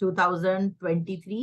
2023।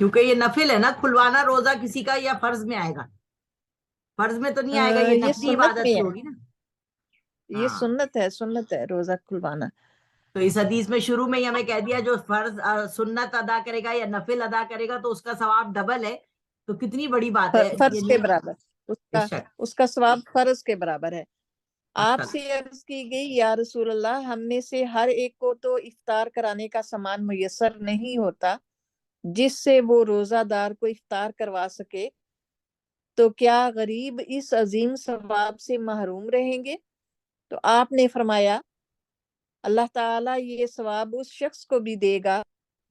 کیونکہ یہ نفل ہے نا، کھلوانا روزہ کسی کا یا فرض میں آئے گا؟ فرض میں تو نہیں آئے گا، یہ یہ نفلی سنت عبادت میں کی ہے، ہوگی نا. یہ ہاں، سنت ہے روزہ کھلوانا. تو اس حدیث میں شروع میں ہی ہمیں کہہ دیا جو فرض سنت ادا کرے گا یا نفل ادا کرے گا تو اس کا ثواب ڈبل ہے. تو کتنی بڑی بات ہے فرض یعنی. کے برابر، بے شک. اس کا ثواب فرض کے برابر ہے. آپ ماشاءاللہ. سے عرض کی گئی یا رسول اللہ، ہم میں سے ہر ایک کو تو افطار کرانے کا سامان میسر نہیں ہوتا جس سے وہ روزہ دار کو افطار کروا سکے، تو کیا غریب اس عظیم ثواب سے محروم رہیں گے؟ تو آپ نے فرمایا، اللہ تعالیٰ یہ ثواب اس شخص کو بھی دے گا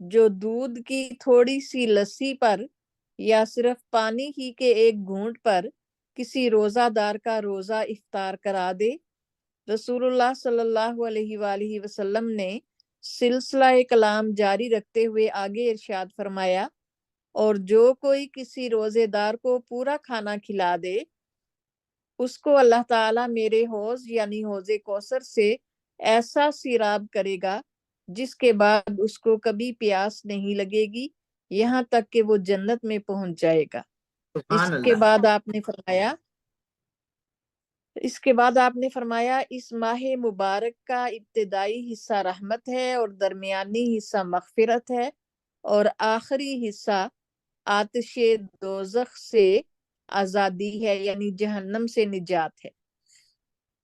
جو دودھ کی تھوڑی سی لسی پر یا صرف پانی ہی کے ایک گھونٹ پر کسی روزہ دار کا روزہ افطار کرا دے. رسول اللہ صلی اللہ علیہ وآلہ وسلم نے سلسلہ کلام جاری رکھتے ہوئے آگے ارشاد فرمایا، اور جو کوئی کسی روزے دار کو پورا کھانا کھلا دے، اس کو اللہ تعالیٰ میرے حوض یعنی حوض کوثر سے ایسا سیراب کرے گا جس کے بعد اس کو کبھی پیاس نہیں لگے گی یہاں تک کہ وہ جنت میں پہنچ جائے گا. اس سبحان کے اللہ. بعد آپ نے فرمایا اس ماہ مبارک کا ابتدائی حصہ رحمت ہے اور درمیانی حصہ مغفرت ہے اور آخری حصہ آتش دوزخ سے آزادی ہے یعنی جہنم سے نجات ہے.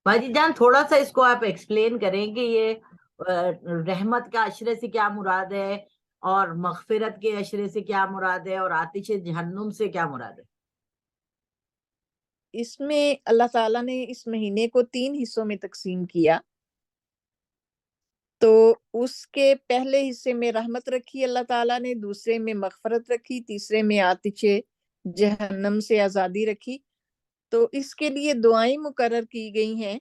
باجی جان تھوڑا سا اس کو آپ ایکسپلین کریں کہ یہ رحمت کا اشرے سے کیا مراد ہے اور مغفرت کے اشرے سے کیا مراد ہے اور آتش جہنم سے کیا مراد ہے؟ اس میں اللہ تعالیٰ نے اس مہینے کو 3 حصوں میں تقسیم کیا. تو اس کے پہلے حصے میں رحمت رکھی اللہ تعالیٰ نے، دوسرے میں مغفرت رکھی، تیسرے میں آتش جہنم سے آزادی رکھی. تو اس کے لیے دعائیں مقرر کی گئی ہیں.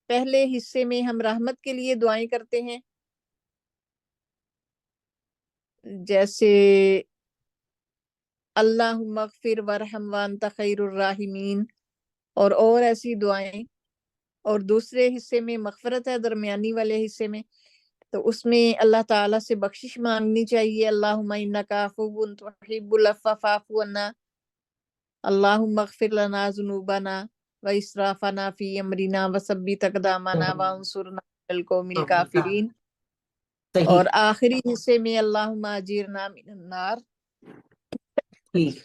پہلے حصے میں ہم رحمت کے لیے دعائیں کرتے ہیں، جیسے اللہم اغفر ورحم وانت خیر الراحمین اور ایسی دعائیں. اور دوسرے حصے میں مغفرت ہے، درمیانی والے حصے میں، تو اس میں اللہ تعالیٰ سے بخشش مانگنی چاہیے. اللہم انکا عفو تحب العفو فاعف عنا، اللہم اغفر لنا ذنوبنا واسرافنا فی امرنا وثبت اقدامنا وانصرنا علی القوم الکافرین. صحیح. اور آخری حصے میں اللہم اجرنا من النار. ٹھیک.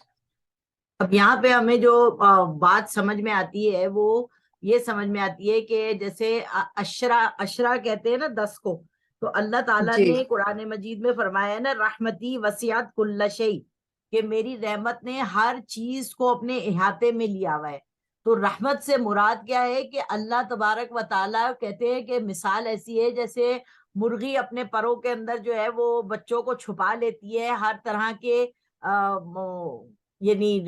اب یہاں پہ ہمیں جو بات سمجھ میں آتی ہے وہ یہ سمجھ میں آتی ہے کہ جیسے اشرا کہتے ہیں نا 10 کو، تو اللہ تعالیٰ جی نے قرآن مجید میں فرمایا نا رحمتی وسعت کل شیء، کہ میری رحمت نے ہر چیز کو اپنے احاطے میں لیا ہوا ہے. تو رحمت سے مراد کیا ہے کہ اللہ تبارک و تعالیٰ کہتے ہیں کہ مثال ایسی ہے جیسے مرغی اپنے پروں کے اندر جو ہے وہ بچوں کو چھپا لیتی ہے ہر طرح کے یعنی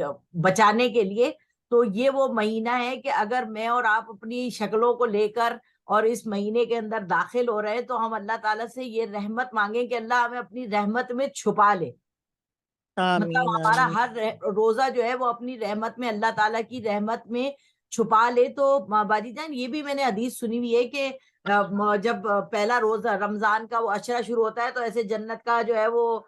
بچانے کے لیے. تو یہ وہ مہینہ ہے کہ اگر میں اور آپ اپنی شکلوں کو لے کر اور اس مہینے کے اندر داخل ہو رہے ہیں تو ہم اللہ تعالیٰ سے یہ رحمت مانگیں کہ اللہ ہمیں اپنی رحمت میں چھپا لے. مطلب آمین ہمارا آمین. ہر روزہ جو ہے وہ اپنی رحمت میں، اللہ تعالیٰ کی رحمت میں چھپا لے. تو باجی جان یہ بھی میں نے حدیث سنی ہوئی ہے کہ جب پہلا روزہ رمضان کا وہ عشرہ شروع ہوتا ہے تو ایسے جنت کا جو ہے وہ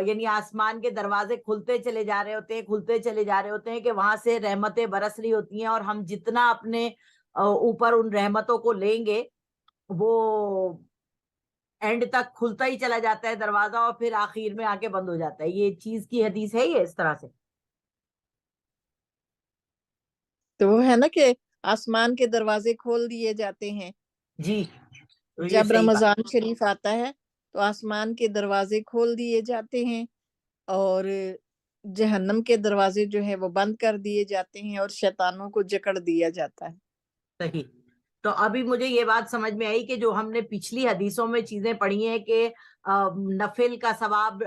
یعنی آسمان کے دروازے کھلتے چلے جا رہے ہوتے ہیں، کھلتے چلے جا رہے ہوتے ہیں کہ وہاں سے رحمتیں برس رہی ہوتی ہیں، اور ہم جتنا اپنے اوپر ان رحمتوں کو لیں گے وہ اینڈ تک کھلتا ہی چلا جاتا ہے دروازہ اور پھر آخر میں آ کے بند ہو جاتا ہے. یہ چیز کی حدیث ہے یہ اس طرح سے؟ تو وہ ہے نا کہ آسمان کے دروازے کھول دیے جاتے ہیں جی. تو یہ جب صحیح بات. رمضان شریف آتا ہے، تو آسمان کے دروازے کھول دیے جاتے ہیں اور جہنم کے دروازے جو ہے وہ بند کر دیے جاتے ہیں اور شیطانوں کو جکڑ دیا جاتا ہے. صحیح. تو ابھی مجھے یہ بات سمجھ میں آئی کہ جو ہم نے پچھلی حدیثوں میں چیزیں پڑھی ہیں کہ نفل کا ثواب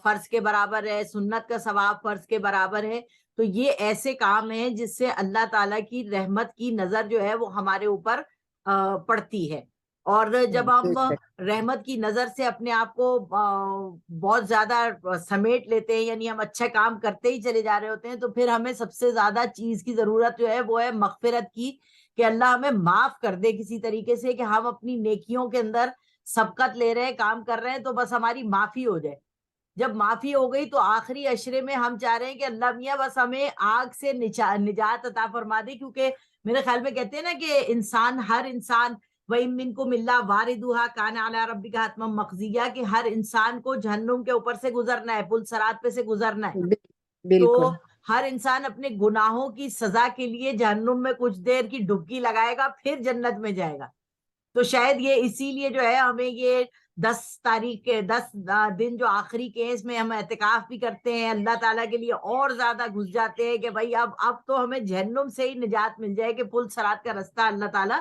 فرض کے برابر ہے، سنت کا ثواب فرض کے برابر ہے. تو یہ ایسے کام ہیں جس سے اللہ تعالیٰ کی رحمت کی نظر جو ہے وہ ہمارے اوپر پڑتی ہے. اور جب بے ہم شک. رحمت کی نظر سے اپنے آپ کو بہت زیادہ سمیٹ لیتے ہیں، یعنی ہم اچھا کام کرتے ہی چلے جا رہے ہوتے ہیں، تو پھر ہمیں سب سے زیادہ چیز کی ضرورت جو ہے وہ ہے مغفرت کی، کہ اللہ ہمیں معاف کر دے کسی طریقے سے، کہ ہم اپنی نیکیوں کے اندر سبقت لے رہے ہیں، کام کر رہے ہیں، تو بس ہماری معافی ہو جائے. جب معافی ہو گئی تو آخری عشرے میں ہم چاہ رہے ہیں کہ اللہ میاں بس ہمیں آگ سے نجات عطا فرما دے، کیونکہ میرے خیال میں کہتے ہیں نا کہ انسان، ہر انسان وَإِن مِّنكُمْ إِلَّا وَارِدُهَا كَانَ عَلَىٰ رَبِّكَ حَتْمًا مَّقْضِيًّا، کہ ہر انسان کو جہنم کے اوپر سے گزرنا ہے، پل صراط پہ سے گزرنا ہے. تو بالکل. ہر انسان اپنے گناہوں کی سزا کے لیے جہنم میں کچھ دیر کی ڈبکی لگائے گا، پھر جنت میں جائے گا. تو شاید یہ اسی لیے جو ہے ہمیں یہ 10 تاریخ کے 10 دن جو آخری کے اس میں ہم اعتکاف بھی کرتے ہیں، اللہ تعالیٰ کے لیے اور زیادہ گھس جاتے ہیں کہ بھائی اب تو ہمیں جہنم سے ہی نجات مل جائے، کہ پل صراط کا رستہ اللہ تعالیٰ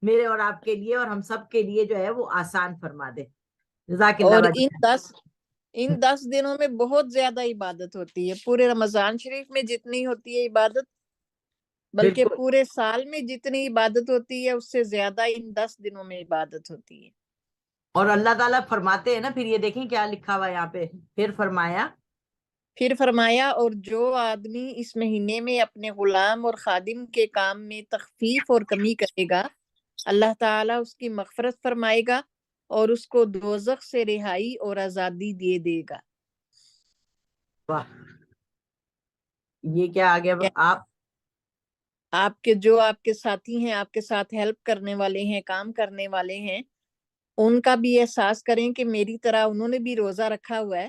میرے اور آپ کے لیے اور ہم سب کے لیے جو ہے وہ آسان فرما دے. جزاک اللہ اور باجی. ان 10 دنوں میں بہت زیادہ عبادت ہوتی ہے. پورے رمضان شریف میں جتنی ہوتی ہے عبادت، بلکہ بالکل. پورے سال میں جتنی عبادت ہوتی ہے اس سے زیادہ ان 10 دنوں میں عبادت ہوتی ہے. اور اللہ تعالیٰ فرماتے ہیں نا، پھر یہ دیکھیں کیا لکھا ہوا ہے یہاں پہ، پھر فرمایا اور جو آدمی اس مہینے میں اپنے غلام اور خادم کے کام میں تخفیف اور کمی کرے گا، اللہ تعالیٰ اس کی مغفرت فرمائے گا اور اس کو دوزخ سے رہائی اور آزادی دے دے گا. واہ، یہ کیا آگے آپ کے ساتھی ہیں، آپ کے ساتھ ہیلپ کرنے والے ہیں، کام کرنے والے ہیں، ان کا بھی احساس کریں کہ میری طرح انہوں نے بھی روزہ رکھا ہوا ہے.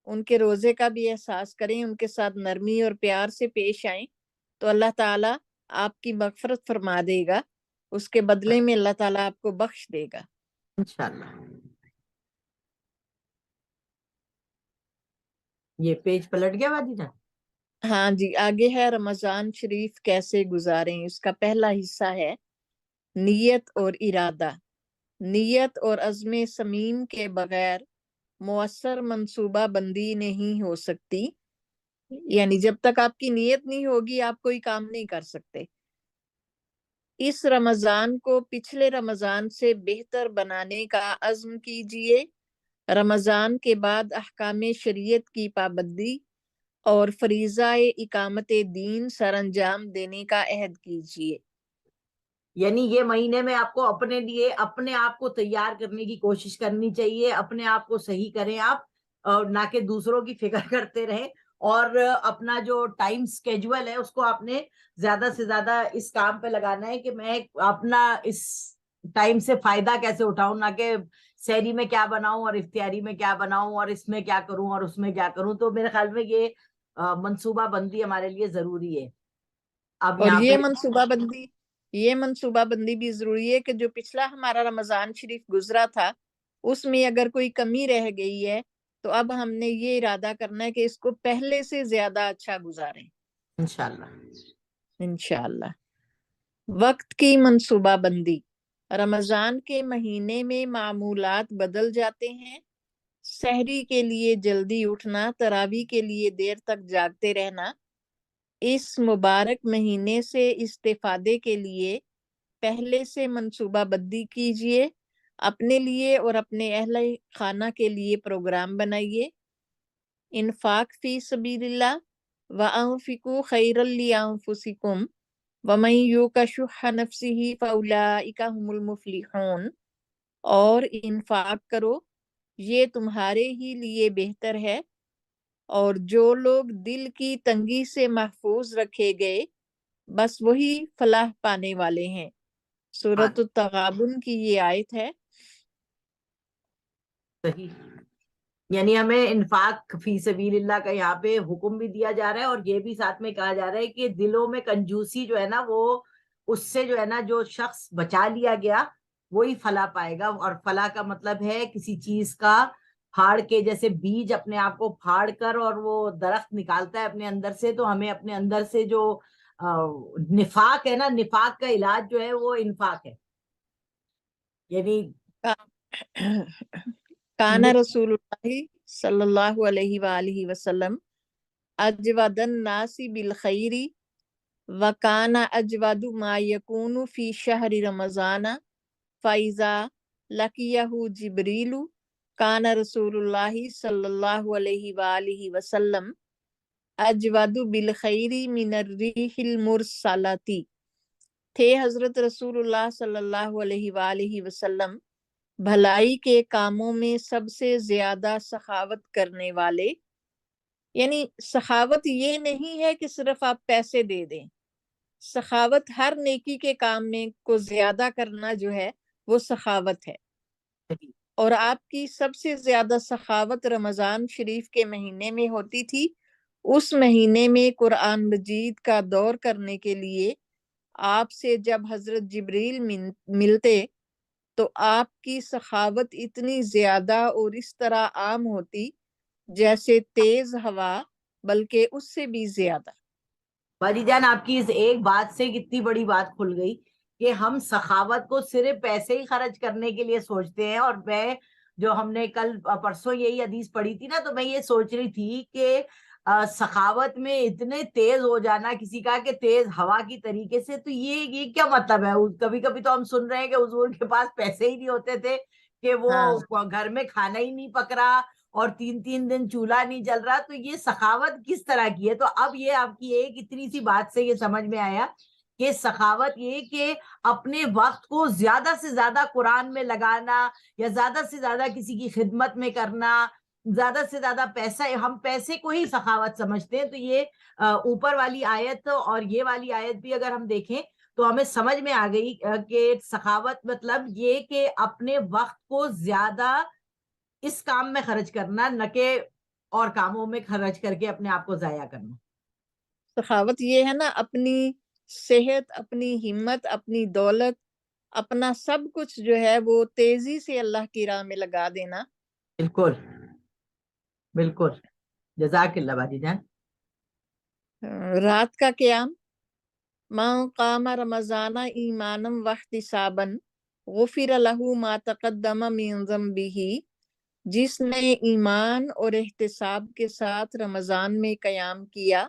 ان کے روزے کا بھی احساس کریں، ان کے ساتھ نرمی اور پیار سے پیش آئیں تو اللہ تعالیٰ آپ کی مغفرت فرما دے گا. اس کے بدلے میں اللہ تعالیٰ آپ کو بخش دے گا انشاءاللہ. یہ پیج پلٹ گیا باجی جان. ہاں جی، آگے ہے رمضان شریف کیسے گزاریں. اس کا پہلا حصہ ہے نیت اور ارادہ. نیت اور عزم صمیم کے بغیر مؤثر منصوبہ بندی نہیں ہو سکتی. یعنی جب تک آپ کی نیت نہیں ہوگی آپ کوئی کام نہیں کر سکتے. اس رمضان کو پچھلے رمضان سے بہتر بنانے کا عزم کیجئے. رمضان کے بعد احکام شریعت کی پابندی اور فریضہ اقامت دین سر انجام دینے کا عہد کیجئے. یعنی یہ مہینے میں آپ کو اپنے لیے اپنے آپ کو تیار کرنے کی کوشش کرنی چاہیے. اپنے آپ کو صحیح کریں آپ، اور نہ کہ دوسروں کی فکر کرتے رہیں. اور اپنا جو ٹائم سکیجول ہے اس کو آپ نے زیادہ سے زیادہ اس کام پہ لگانا ہے کہ میں اپنا اس ٹائم سے فائدہ کیسے اٹھاؤں، نہ کہ سحری میں کیا بناؤں اور افطاری میں کیا بناؤں اور اس میں کیا کروں اور اس میں کیا کروں. تو میرے خیال میں یہ منصوبہ بندی ہمارے لیے ضروری ہے. اب اور یہاں پہ یہ منصوبہ بندی بھی ضروری ہے کہ جو پچھلا ہمارا رمضان شریف گزرا تھا اس میں اگر کوئی کمی رہ گئی ہے تو اب ہم نے یہ ارادہ کرنا ہے کہ اس کو پہلے سے زیادہ اچھا گزاریں انشاءاللہ. انشاءاللہ. وقت کی منصوبہ بندی. رمضان کے مہینے میں معمولات بدل جاتے ہیں. سحری کے لیے جلدی اٹھنا، تراویح کے لیے دیر تک جاگتے رہنا. اس مبارک مہینے سے استفادے کے لیے پہلے سے منصوبہ بندی کیجیے. اپنے لیے اور اپنے اہل خانہ کے لیے پروگرام بنائیے. انفاق فی سبیل اللہ وَأَنفِقُوا خَيْرًا لِأَنفُسِكُمْ وَمَن یُوقَ شُحَّ نَفْسِهِ فَأُولَٰئِکَ هُمُ الْمُفْلِحُونَ. اور انفاق کرو، یہ تمہارے ہی لیے بہتر ہے، اور جو لوگ دل کی تنگی سے محفوظ رکھے گئے بس وہی فلاح پانے والے ہیں. سورۃ التغابن کی یہ آیت ہے. صحیح. یعنی ہمیں انفاق فی سبیل اللہ کا یہاں پہ حکم بھی دیا جا رہا ہے، اور یہ بھی ساتھ میں کہا جا رہا ہے کہ دلوں میں کنجوسی جو ہے نا، وہ اس سے جو ہے نا جو شخص بچا لیا گیا وہی فلاح پائے گا. اور فلاح کا مطلب ہے کسی چیز کا پھاڑ کے، جیسے بیج اپنے آپ کو پھاڑ کر اور وہ درخت نکالتا ہے اپنے اندر سے، تو ہمیں اپنے اندر سے جو نفاق ہے نا، نفاق کا علاج جو ہے وہ انفاق ہے. یعنی کان رسول اللہ صلی اللہ علیہ وآلہ وسلم اجود الناس بالخیر وکان اجود ما یکون فی شہر رمضان فاذا لقیہ جبریل کان رسول اللہ صلی اللہ علیہ وآلہ وسلم اجود بالخیر من الریح المرسلۃ. تھے حضرت رسول اللہ صلی اللہ علیہ وآلہ وسلم بھلائی کے کاموں میں سب سے زیادہ سخاوت کرنے والے. یعنی سخاوت یہ نہیں ہے کہ صرف آپ پیسے دے دیں. سخاوت ہر نیکی کے کام میں کو زیادہ کرنا جو ہے وہ سخاوت ہے. اور آپ کی سب سے زیادہ سخاوت رمضان شریف کے مہینے میں ہوتی تھی. اس مہینے میں قرآن مجید کا دور کرنے کے لیے آپ سے جب حضرت جبریل ملتے تو آپ کی سخاوت اتنی زیادہ اور اس طرح عام ہوتی جیسے تیز ہوا، بلکہ اس سے بھی زیادہ. باجی جان، آپ کی اس ایک بات سے کتنی بڑی بات کھل گئی کہ ہم سخاوت کو صرف پیسے ہی خرچ کرنے کے لیے سوچتے ہیں. اور میں جو ہم نے کل پرسوں یہی حدیث پڑھی تھی نا، تو میں یہ سوچ رہی تھی کہ سخاوت میں اتنے تیز ہو جانا کسی کا کہ تیز ہوا کی طریقے سے، تو یہ کیا مطلب ہے؟ کبھی کبھی تو ہم سن رہے ہیں کہ حضور کے پاس پیسے ہی نہیں ہوتے تھے کہ ہاں، وہ گھر میں کھانا ہی نہیں پک رہا اور 3 دن چولہا نہیں جل رہا. تو یہ سخاوت کس طرح کی ہے؟ تو اب یہ آپ کی ایک اتنی سی بات سے یہ سمجھ میں آیا کہ سخاوت یہ کہ اپنے وقت کو زیادہ سے زیادہ قرآن میں لگانا، یا زیادہ سے زیادہ کسی کی خدمت میں کرنا، زیادہ سے زیادہ پیسہ، ہم پیسے کو ہی سخاوت سمجھتے ہیں. تو یہ اوپر والی آیت اور یہ والی آیت بھی اگر ہم دیکھیں تو ہمیں سمجھ میں آ گئی کہ سخاوت مطلب یہ کہ اپنے وقت کو زیادہ اس کام میں خرچ کرنا، نہ کہ اور کاموں میں خرچ کر کے اپنے آپ کو ضائع کرنا. سخاوت یہ ہے نا، اپنی صحت، اپنی ہمت، اپنی دولت، اپنا سب کچھ جو ہے وہ تیزی سے اللہ کی راہ میں لگا دینا. بالکل بالکل. جزاک اللہ باجی جان. رات کا قیام. من قام رمضان ایمانا واحتسابا غفر له ما تقدم من ذنبه. جس نے ایمان اور احتساب کے ساتھ رمضان میں قیام کیا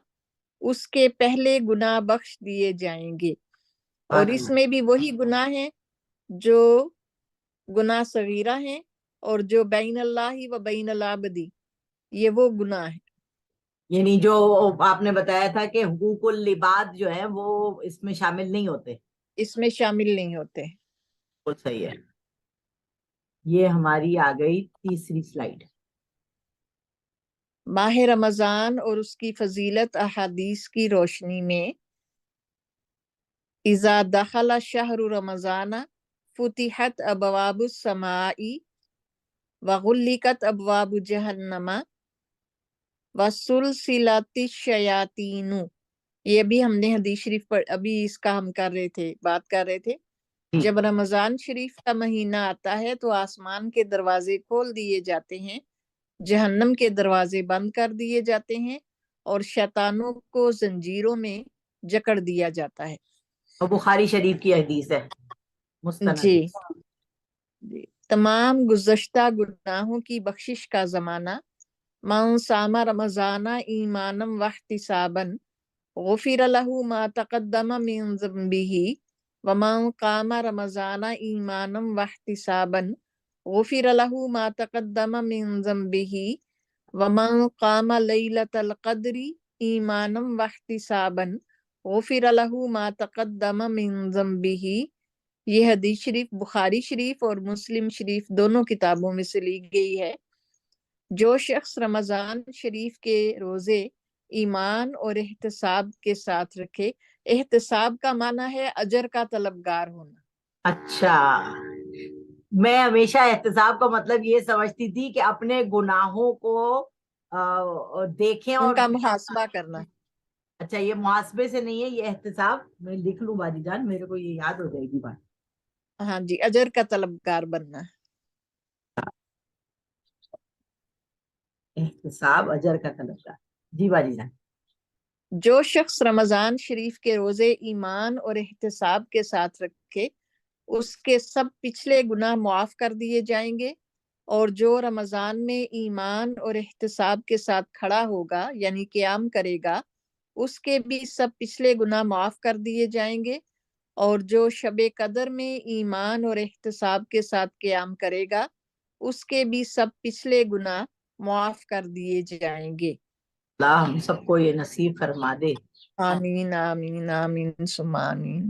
اس کے پہلے گناہ بخش دیے جائیں گے. اور اس میں بھی وہی گناہ ہیں جو گناہ صغیرہ ہیں، اور جو بین اللہ و بین العبدی، یہ وہ گناہ ہیں. یعنی جو آپ نے بتایا تھا کہ حقوق العباد جو ہے وہ اس میں شامل نہیں ہوتے. اس میں شامل نہیں ہوتے. وہ صحیح ہے. یہ ہماری آ گئی تیسری سلائیڈ. ماہ رمضان اور اس کی فضیلت احادیث کی روشنی میں، اذا دخل شہر رمضان فتحت ابواب السماء وغلقت ابواب جہنم وسلسلت الشیاطین. یہ بھی ہم نے حدیث شریف پر ابھی اس کا ہم بات کر رہے تھے. جب رمضان شریف کا مہینہ آتا ہے تو آسمان کے دروازے کھول دیے جاتے ہیں، جہنم کے دروازے بند کر دیے جاتے ہیں، اور شیطانوں کو زنجیروں میں جکڑ دیا جاتا ہے. اور بخاری شریف کی حدیث ہے، مستند. جی. تمام گزشتہ گناہوں کی بخشش کا زمانہ. من صام رمضان ایمانا واحتسابا غفر له ما تقدم من ذنبه ومن قام رمضان ایمانا واحتسابا غفر له ما تقدم من ذنبه ومن قام لیلۃ القدر ایمانا واحتسابا غفر له ما تقدم من ذنبه. یہ حدیث شریف بخاری شریف اور مسلم شریف دونوں کتابوں میں سے لی گئی ہے. جو شخص رمضان شریف کے روزے ایمان اور احتساب کے ساتھ رکھے. احتساب کا معنی ہے اجر کا طلبگار ہونا. اچھا، میں ہمیشہ احتساب کا مطلب یہ سمجھتی تھی کہ اپنے گناہوں کو دیکھیں ان اور کا محاسبہ کرنا. اچھا، یہ محاسبے سے نہیں ہے، یہ احتساب. میں لکھ لوں باجی جان، میرے کو یہ یاد ہو جائے گی بات. ہاں جی، اجر کا طلبگار بننا. احتساب اجر کا طلبگار. جی باجی جان. جو شخص رمضان شریف کے روزے ایمان اور احتساب کے ساتھ رکھے اس کے سب پچھلے گناہ معاف کر دیے جائیں گے. اور جو رمضان میں ایمان اور احتساب کے ساتھ کھڑا ہوگا یعنی قیام کرے گا اس کے بھی سب پچھلے گناہ معاف کر دیے جائیں گے. اور جو شب قدر میں ایمان اور احتساب کے ساتھ قیام کرے گا اس کے بھی سب پچھلے گناہ معاف کر دیے جائیں گے. اللہ ہم سب کو یہ نصیب فرما دے. آمین آمین آمین ثم آمین.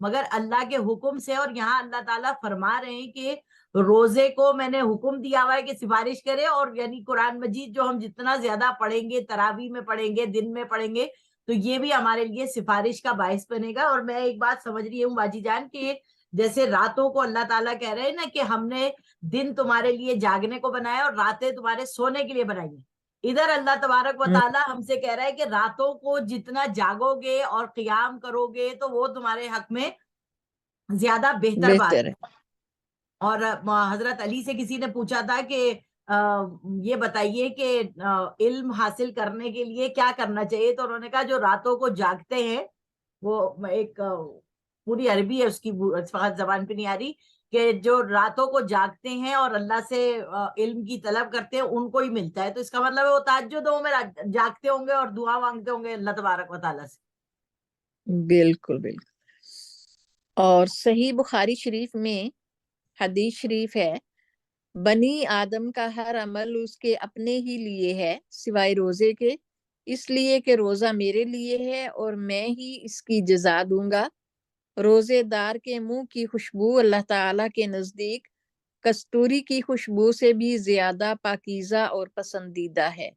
مگر اللہ کے حکم سے. اور یہاں اللہ تعالیٰ فرما رہے ہیں کہ روزے کو میں نے حکم دیا ہوا ہے کہ سفارش کرے. اور یعنی قرآن مجید جو ہم جتنا زیادہ پڑھیں گے, تراویح میں پڑھیں گے, دن میں پڑھیں گے, تو یہ بھی ہمارے لیے سفارش کا باعث بنے گا. اور میں ایک بات سمجھ رہی ہوں باجی جان کہ جیسے راتوں کو اللہ تعالیٰ کہہ رہے ہیں نا کہ ہم نے دن تمہارے لیے جاگنے کو بنایا اور راتیں تمہارے سونے کے لیے بنائی ہیں, ادھر اللہ تبارک و تعالیٰ ہم سے کہہ رہا ہے کہ راتوں کو جتنا جاگو گے اور قیام کرو گے تو وہ تمہارے حق میں زیادہ بہتر بات بہتر ہے. ہے. اور حضرت علی سے کسی نے پوچھا تھا کہ یہ بتائیے کہ علم حاصل کرنے کے لیے کیا کرنا چاہیے, تو انہوں نے کہا جو راتوں کو جاگتے ہیں, وہ ایک پوری عربی ہے اس کی, فقط زبان پہ نہیں آ رہی, کہ جو راتوں کو جاگتے ہیں اور اللہ سے علم کی طلب کرتے ہیں ان کو ہی ملتا ہے. تو اس کا مطلب ہے وہ تہجدوں میں جاگتے ہوں گے اور دعا مانگتے ہوں گے اللہ تبارک و تعالیٰ سے. بالکل بالکل. اور صحیح بخاری شریف میں حدیث شریف ہے, بنی آدم کا ہر عمل اس کے اپنے ہی لیے ہے سوائے روزے کے, اس لیے کہ روزہ میرے لیے ہے اور میں ہی اس کی جزا دوں گا. روزے دار کے منہ کی خوشبو اللہ تعالیٰ کے نزدیک کستوری کی خوشبو سے بھی زیادہ پاکیزہ اور پسندیدہ ہے.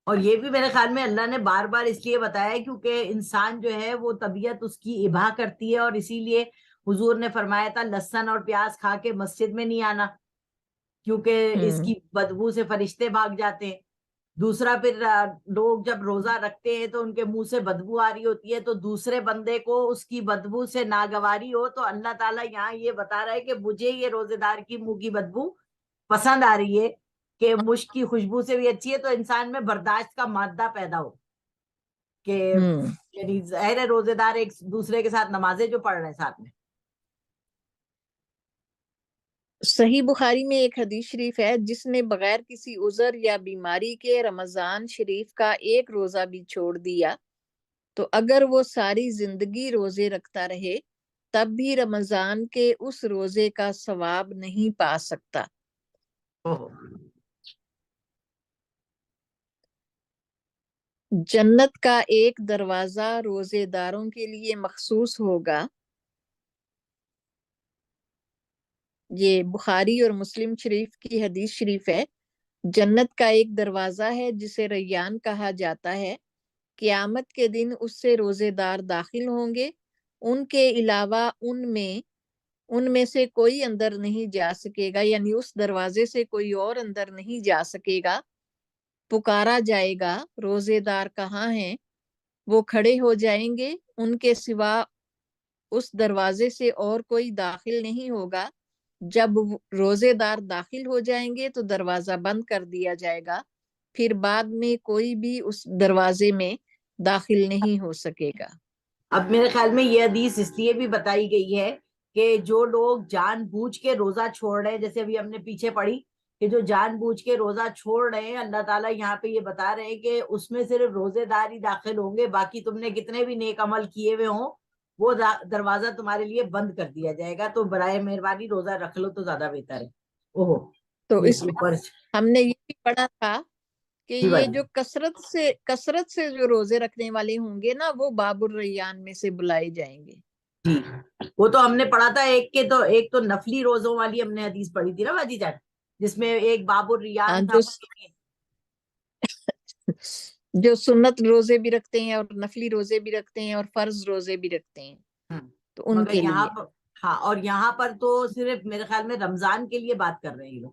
اور یہ بھی میرے خیال میں اللہ نے بار بار اس لیے بتایا ہے کیونکہ انسان جو ہے وہ طبیعت اس کی اباہ کرتی ہے, اور اسی لیے حضور نے فرمایا تھا لہسن اور پیاز کھا کے مسجد میں نہیں آنا کیونکہ اس کی بدبو سے فرشتے بھاگ جاتے ہیں. دوسرا پھر لوگ جب روزہ رکھتے ہیں تو ان کے منہ سے بدبو آ رہی ہوتی ہے, تو دوسرے بندے کو اس کی بدبو سے ناگواری ہو, تو اللہ تعالیٰ یہاں یہ بتا رہا ہے کہ مجھے یہ روزے دار کی منہ کی بدبو پسند آ رہی ہے کہ مشک کی خوشبو سے بھی اچھی ہے, تو انسان میں برداشت کا مادہ پیدا ہو کہ یعنی ظاہر ہے روزے دار ایک دوسرے کے ساتھ نمازیں جو پڑھ رہے ہیں ساتھ میں. صحیح بخاری میں ایک حدیث شریف ہے, جس نے بغیر کسی عذر یا بیماری کے رمضان شریف کا ایک روزہ بھی چھوڑ دیا تو اگر وہ ساری زندگی روزے رکھتا رہے تب بھی رمضان کے اس روزے کا ثواب نہیں پا سکتا. جنت کا ایک دروازہ روزے داروں کے لیے مخصوص ہوگا. یہ بخاری اور مسلم شریف کی حدیث شریف ہے. جنت کا ایک دروازہ ہے جسے ریان کہا جاتا ہے. قیامت کے دن اس سے روزے دار داخل ہوں گے, ان کے علاوہ ان میں سے کوئی اندر نہیں جا سکے گا, یعنی اس دروازے سے کوئی اور اندر نہیں جا سکے گا. پکارا جائے گا روزے دار کہاں ہیں؟ وہ کھڑے ہو جائیں گے, ان کے سوا اس دروازے سے اور کوئی داخل نہیں ہوگا. جب روزے دار داخل ہو جائیں گے تو دروازہ بند کر دیا جائے گا, پھر بعد میں کوئی بھی اس دروازے میں داخل نہیں ہو سکے گا. اب میرے خیال میں یہ حدیث اس لیے بھی بتائی گئی ہے کہ جو لوگ جان بوجھ کے روزہ چھوڑ رہے ہیں, جیسے ابھی ہم نے پیچھے پڑھی کہ جو جان بوجھ کے روزہ چھوڑ رہے ہیں, اللہ تعالیٰ یہاں پہ یہ بتا رہے ہیں کہ اس میں صرف روزے دار ہی داخل ہوں گے, باقی تم نے کتنے بھی نیک عمل کیے ہوئے ہوں وہ دروازہ تمہارے لیے بند کر دیا جائے گا. تو برائے مہربانی روزہ رکھ لو تو زیادہ بہتر ہے. اوہو, تو یہ اس میں اوپر ہم نے یہ بھی پڑھا تھا کہ جی یہ بھائی جو کثرت سے جو روزے رکھنے والے ہوں گے نا, وہ باب الریان میں سے بلائے جائیں گے. جی, وہ تو ہم نے پڑھا تھا. ایک تو نفلی روزوں والی ہم نے حدیث پڑھی تھی نا باجی جان, جس میں ایک باب الریان تھا. جو سنت روزے بھی رکھتے ہیں اور نفلی روزے بھی رکھتے ہیں اور فرض روزے بھی رکھتے ہیں, تو ان مگر کے یہاں لیے. پر ہاں, اور یہاں پر تو صرف میرے خیال میں رمضان کے لیے بات کر رہے ہیں لوگ,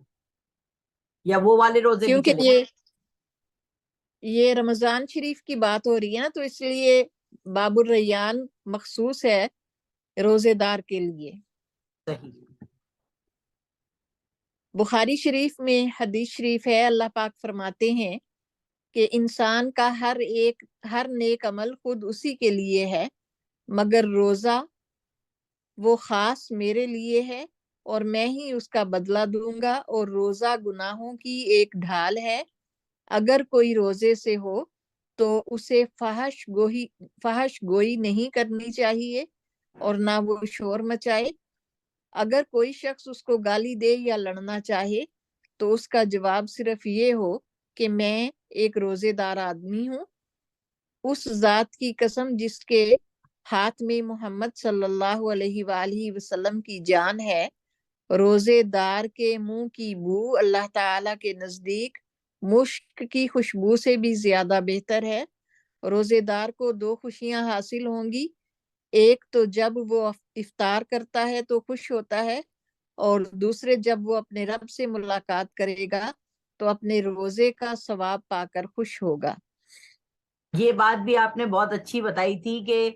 یا وہ والے روزے بھی کیونکہ چلے. یہ رمضان شریف کی بات ہو رہی ہے نا, تو اس لیے باب الریان مخصوص ہے روزے دار کے لیے. صحیح. بخاری شریف میں حدیث شریف ہے, اللہ پاک فرماتے ہیں کہ انسان کا ہر نیک عمل خود اسی کے لیے ہے, مگر روزہ وہ خاص میرے لیے ہے اور میں ہی اس کا بدلہ دوں گا, اور روزہ گناہوں کی ایک ڈھال ہے. اگر کوئی روزے سے ہو تو اسے فحش گوئی نہیں کرنی چاہیے اور نہ وہ شور مچائے. اگر کوئی شخص اس کو گالی دے یا لڑنا چاہے تو اس کا جواب صرف یہ ہو کہ میں ایک روزے دار آدمی ہوں. اس ذات کی قسم جس کے ہاتھ میں محمد صلی اللہ علیہ وآلہ وسلم کی جان ہے، روزے دار کے منہ کی بو اللہ تعالیٰ کے نزدیک مشک کی خوشبو سے بھی زیادہ بہتر ہے۔ روزے دار کو دو خوشیاں حاصل ہوں گی، ایک تو جب وہ افطار کرتا ہے تو خوش ہوتا ہے، اور دوسرے جب وہ اپنے رب سے ملاقات کرے گا تو اپنے روزے کا ثواب پا کر خوش ہوگا۔ یہ بات بھی آپ نے بہت اچھی بتائی تھی کہ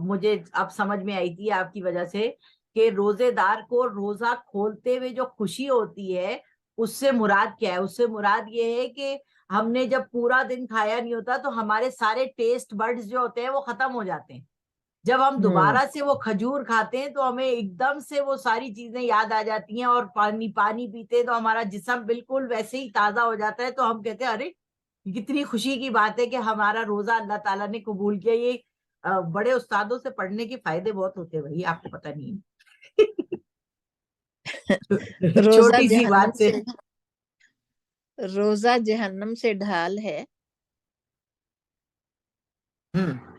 مجھے اب سمجھ میں آئی تھی آپ کی وجہ سے، کہ روزے دار کو روزہ کھولتے ہوئے جو خوشی ہوتی ہے اس سے مراد کیا ہے؟ اس سے مراد یہ ہے کہ ہم نے جب پورا دن کھایا نہیں ہوتا تو ہمارے سارے ٹیسٹ برڈز جو ہوتے ہیں وہ ختم ہو جاتے ہیں۔ جب ہم دوبارہ سے وہ کھجور کھاتے ہیں تو ہمیں ایک دم سے وہ ساری چیزیں یاد آ جاتی ہیں، اور پانی پیتے ہیں تو ہمارا جسم بالکل ویسے ہی تازہ ہو جاتا ہے، تو ہم کہتے ہیں ارے کتنی خوشی کی بات ہے کہ ہمارا روزہ اللہ تعالیٰ نے قبول کیا۔ یہ بڑے استادوں سے پڑھنے کے فائدے بہت ہوتے ہیں بھائی، آپ کو پتہ نہیں ہے روزہ چھوٹی سی جہنم بات سے۔ سے روزہ جہنم سے ڈھال ہے،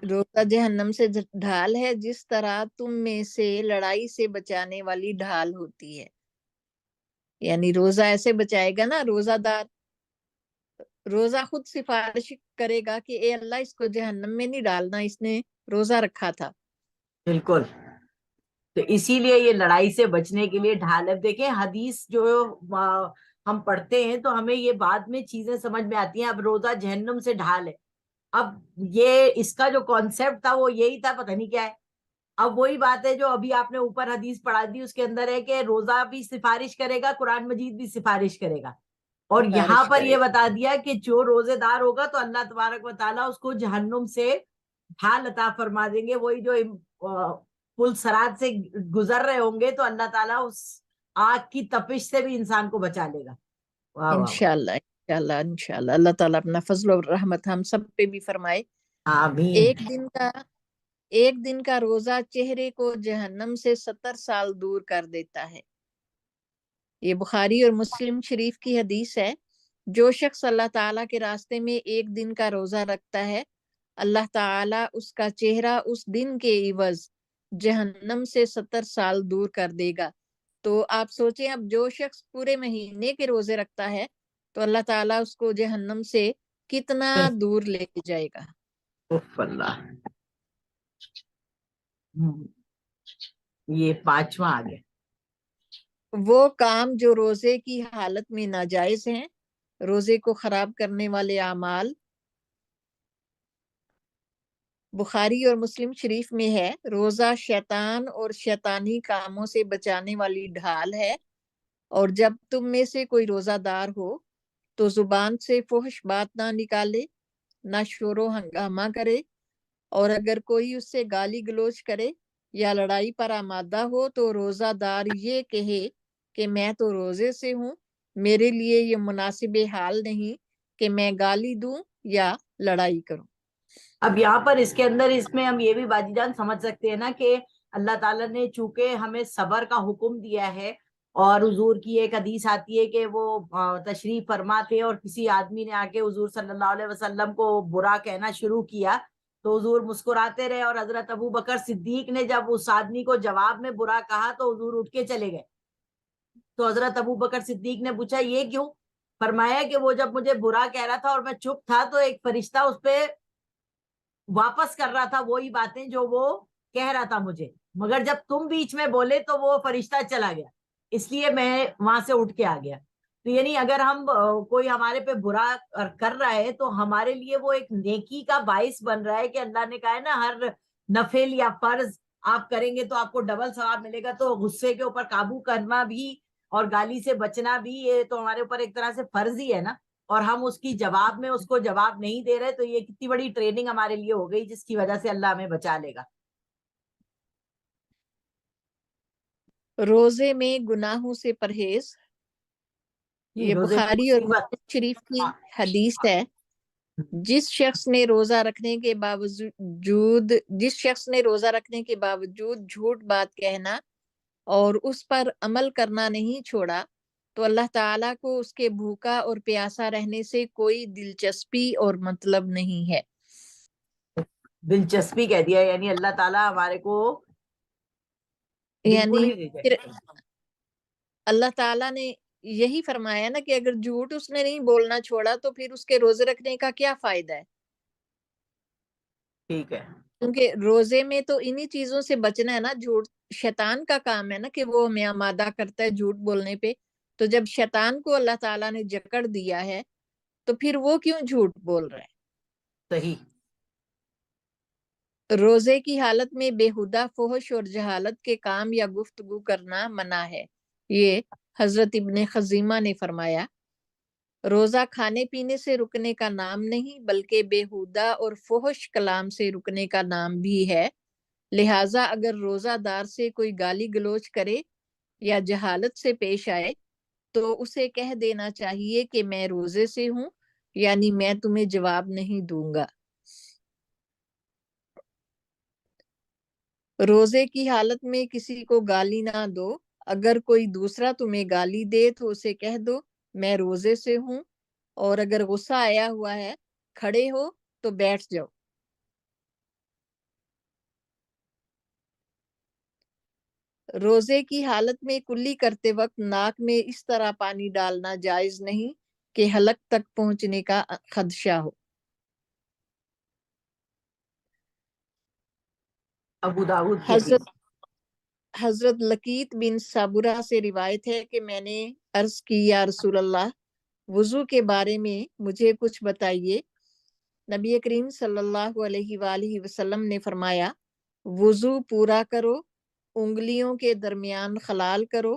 روزہ جہنم سے ڈھال ہے، جس طرح تم میں سے لڑائی سے بچانے والی ڈھال ہوتی ہے۔ یعنی روزہ ایسے بچائے گا نا، روزہ دار روزہ خود سفارش کرے گا کہ اے اللہ اس کو جہنم میں نہیں ڈالنا، اس نے روزہ رکھا تھا۔ بالکل، تو اسی لیے یہ لڑائی سے بچنے کے لیے ڈھال ہے۔ دیکھیں حدیث جو ہم پڑھتے ہیں تو ہمیں یہ بعد میں چیزیں سمجھ میں آتی ہیں۔ اب روزہ جہنم سے ڈھال ہے، اب یہ اس کا جو کانسیپٹ تھا وہ یہی تھا، پتہ نہیں کیا ہے۔ اب وہی بات ہے جو ابھی آپ نے اوپر حدیث پڑھا دی، اس کے اندر ہے کہ روزہ بھی سفارش کرے گا، قرآن مجید بھی سفارش کرے گا، اور یہاں سفارش پر کرے یہ بتا دیا کہ جو روزے دار ہوگا تو اللہ تبارک و تعالیٰ اس کو جہنم سے ڈھال عطا فرما دیں گے۔ وہی جو پل صراط سے گزر رہے ہوں گے تو اللہ تعالیٰ اس آگ کی تپش سے بھی انسان کو بچا لے گا۔ واہ واہ واہ، انشاءاللہ انشاءاللہ انشاءاللہ اللہ تعالیٰ اپنا فضل و رحمت ہم سب پہ بھی فرمائے۔ آمین۔ ایک دن کا روزہ چہرے کو جہنم سے 70 سال دور کر دیتا ہے۔ یہ بخاری اور مسلم شریف کی حدیث ہے۔ جو شخص اللہ تعالیٰ کے راستے میں ایک دن کا روزہ رکھتا ہے، اللہ تعالیٰ اس کا چہرہ اس دن کے عوض جہنم سے 70 سال دور کر دے گا۔ تو آپ سوچیں، اب جو شخص پورے مہینے کے روزے رکھتا ہے تو اللہ تعالیٰ اس کو جہنم سے کتنا دور لے جائے گا۔ اف اللہ، یہ پانچواں آ گیا۔ وہ کام جو روزے کی حالت میں ناجائز ہیں، روزے کو خراب کرنے والے اعمال، بخاری اور مسلم شریف میں ہے، روزہ شیطان اور شیطانی کاموں سے بچانے والی ڈھال ہے، اور جب تم میں سے کوئی روزہ دار ہو تو زبان سے فحش بات نہ نکالے، نہ شور و ہنگامہ کرے، اور اگر کوئی اس سے گالی گلوچ کرے یا لڑائی پر آمادہ ہو تو روزہ دار یہ کہے کہ میں تو روزے سے ہوں، میرے لیے یہ مناسب حال نہیں کہ میں گالی دوں یا لڑائی کروں۔ اب یہاں پر اس کے اندر اس میں ہم یہ بھی باجی جان سمجھ سکتے ہیں نا کہ اللہ تعالیٰ نے چونکہ ہمیں صبر کا حکم دیا ہے، اور حضور کی ایک حدیث آتی ہے کہ وہ تشریف فرما تھے اور کسی آدمی نے آ کے حضور صلی اللہ علیہ وسلم کو برا کہنا شروع کیا، تو حضور مسکراتے رہے، اور حضرت ابو بکر صدیق نے جب اس آدمی کو جواب میں برا کہا تو حضور اٹھ کے چلے گئے۔ تو حضرت ابو بکر صدیق نے پوچھا یہ کیوں؟ فرمایا کہ وہ جب مجھے برا کہہ رہا تھا اور میں چپ تھا تو ایک فرشتہ اس پہ واپس کر رہا تھا وہی باتیں جو وہ کہہ رہا تھا مجھے، مگر جب تم بیچ میں بولے تو وہ فرشتہ چلا گیا، اس لیے میں وہاں سے اٹھ کے آ گیا۔ تو یعنی اگر ہم کوئی ہمارے پہ برا کر رہا ہے تو ہمارے لیے وہ ایک نیکی کا باعث بن رہا ہے، کہ اللہ نے کہا ہے نا ہر نفل یا فرض آپ کریں گے تو آپ کو ڈبل ثواب ملے گا، تو غصے کے اوپر قابو کرنا بھی اور گالی سے بچنا بھی یہ تو ہمارے اوپر ایک طرح سے فرض ہی ہے نا، اور ہم اس کی جواب میں اس کو جواب نہیں دے رہے، تو یہ کتنی بڑی ٹریننگ ہمارے لیے ہو گئی جس کی وجہ سے اللہ ہمیں بچا لے گا۔ روزے میں گناہوں سے پرہیز، یہ روزے میں بخاری اور مصیبت، مسلم شریف کی حدیث ہے۔ جس شخص نے روزہ رکھنے کے باوجود جھوٹ بات کہنا اور اس پر عمل کرنا نہیں چھوڑا تو اللہ تعالیٰ کو اس کے بھوکا اور پیاسا رہنے سے کوئی دلچسپی اور مطلب نہیں ہے۔ دلچسپی کہہ دیا، یعنی اللہ تعالیٰ ہمارے کو بالکل یعنی ہی پھر اللہ تعالیٰ نے یہی فرمایا نا کہ اگر جھوٹ اس نے نہیں بولنا چھوڑا تو پھر اس کے روزے رکھنے کا کیا فائدہ ہے؟ ٹھیک ہے، کیونکہ روزے میں تو انہی چیزوں سے بچنا ہے نا. جھوٹ شیطان کا کام ہے نا کہ وہ ہمیں آمادہ کرتا ہے جھوٹ بولنے پہ. تو جب شیطان کو اللہ تعالیٰ نے جکڑ دیا ہے تو پھر وہ کیوں جھوٹ بول رہا ہے؟ صحیح. روزے کی حالت میں بےہودہ فحش اور جہالت کے کام یا گفتگو کرنا منع ہے. یہ حضرت ابن خزیمہ نے فرمایا. روزہ کھانے پینے سے رکنے کا نام نہیں بلکہ بےہودہ اور فحش کلام سے رکنے کا نام بھی ہے. لہٰذا اگر روزہ دار سے کوئی گالی گلوچ کرے یا جہالت سے پیش آئے تو اسے کہہ دینا چاہیے کہ میں روزے سے ہوں، یعنی میں تمہیں جواب نہیں دوں گا. روزے کی حالت میں کسی کو گالی نہ دو. اگر کوئی دوسرا تمہیں گالی دے تو اسے کہہ دو میں روزے سے ہوں، اور اگر غصہ آیا ہوا ہے کھڑے ہو تو بیٹھ جاؤ. روزے کی حالت میں کلی کرتے وقت ناک میں اس طرح پانی ڈالنا جائز نہیں کہ حلق تک پہنچنے کا خدشہ ہو. ابو داؤد کی حدیث. حضرت لقیت بن صابرہ سے روایت ہے کہ میں نے عرض کی یا رسول اللہ وضو کے بارے میں مجھے کچھ بتائیے. نبی کریم صلی اللہ علیہ وآلہ وسلم نے فرمایا وضو پورا کرو، انگلیوں کے درمیان خلال کرو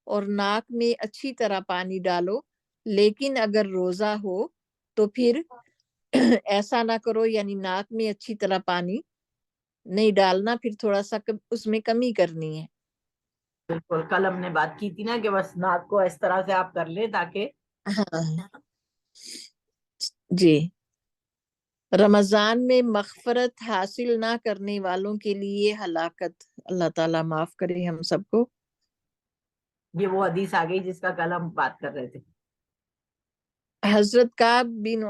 اور ناک میں اچھی طرح پانی ڈالو، لیکن اگر روزہ ہو تو پھر ایسا نہ کرو، یعنی ناک میں اچھی طرح پانی نہیں ڈالنا، پھر تھوڑا سا اس میں کمی کرنی ہے. بالکل، کل ہم نے بات کی تھی نا کہ بس ناک کو اس طرح سے آپ کر لیں تاکہ ہاں جی. رمضان میں مغفرت حاصل نہ کرنے والوں کے لیے ہلاکت. اللہ تعالیٰ معاف کرے ہم سب کو. یہ وہ حدیث آ گئی جس کا کل ہم بات کر رہے تھے. حضرت کعب بن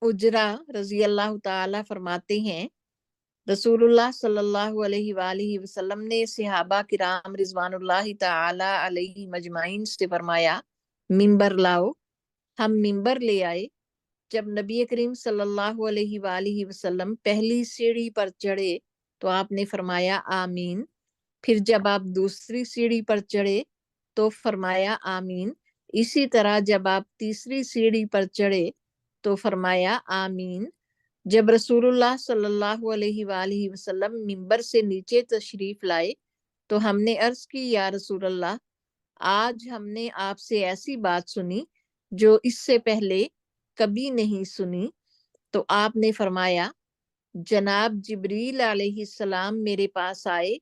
عجرہ رضی اللہ تعالیٰ فرماتے ہیں رسول اللہ صلی اللہ علیہ وآلہ وسلم نے صحابہ کرام رضوان اللہ تعالیٰ علیہ مجمعین سے فرمایا منبر لاؤ. ہم منبر لے آئے. جب نبی کریم صلی اللہ علیہ وآلہ وسلم پہلی سیڑھی پر چڑھے تو آپ نے فرمایا آمین. پھر جب آپ دوسری سیڑھی پر چڑھے تو فرمایا آمین. اسی طرح جب آپ تیسری سیڑھی پر چڑھے تو فرمایا آمین. جب رسول اللہ صلی اللہ علیہ وآلہ وسلم منبر سے نیچے تشریف لائے تو ہم نے عرض کی یا رسول اللہ آج ہم نے آپ سے ایسی بات سنی جو اس سے پہلے کبھی نہیں سنی. تو آپ نے فرمایا جناب جبریل علیہ السلام میرے پاس آئے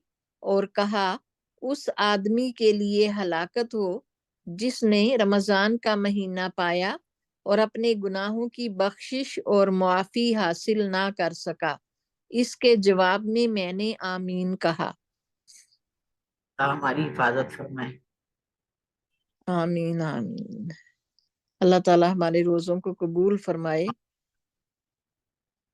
اور کہا اس آدمی کے لیے ہلاکت ہو جس نے رمضان کا مہینہ پایا اور اپنے گناہوں کی بخشش اور معافی حاصل نہ کر سکا. اس کے جواب میں نے آمین کہا. ہماری حفاظت فرمائے. آمین آمین. اللہ تعالیٰ ہمارے روزوں کو قبول فرمائے.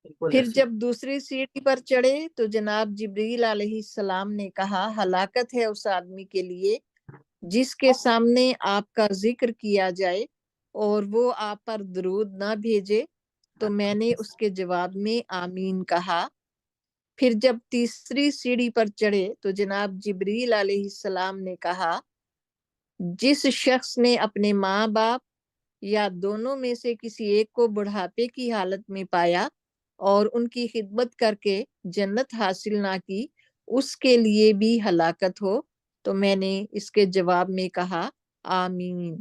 بالکل پھر ایسی. جب دوسری سیڑھی پر چڑھے تو جناب جبریل علیہ السلام نے کہا ہلاکت ہے اس آدمی کے لیے جس کے سامنے آپ کا ذکر کیا جائے اور وہ آپ پر درود نہ بھیجے. تو میں نے اس کے جواب میں آمین کہا. پھر جب تیسری سیڑھی پر چڑھے تو جناب جبریل علیہ السلام نے کہا جس شخص نے اپنے ماں باپ یا دونوں میں سے کسی ایک کو بڑھاپے کی حالت میں پایا اور ان کی خدمت کر کے جنت حاصل نہ کی اس کے لیے بھی ہلاکت ہو. تو میں نے اس کے جواب میں کہا آمین.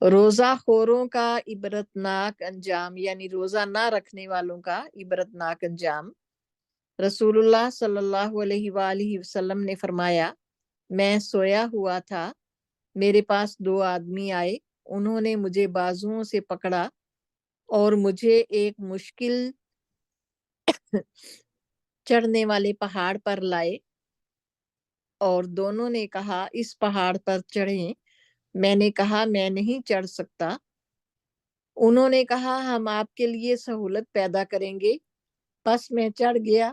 روزہ خوروں کا عبرتناک انجام، یعنی روزہ نہ رکھنے والوں کا عبرتناک انجام. رسول اللہ صلی اللہ علیہ وآلہ وسلم نے فرمایا میں سویا ہوا تھا، میرے پاس دو آدمی آئے، انہوں نے مجھے بازوؤں سے پکڑا اور مجھے ایک مشکل چڑھنے والے پہاڑ پر لائے اور دونوں نے کہا اس پہاڑ پر چڑھیں. میں نے کہا میں نہیں چڑھ سکتا. انہوں نے کہا ہم آپ کے لیے سہولت پیدا کریں گے. پس میں چڑھ گیا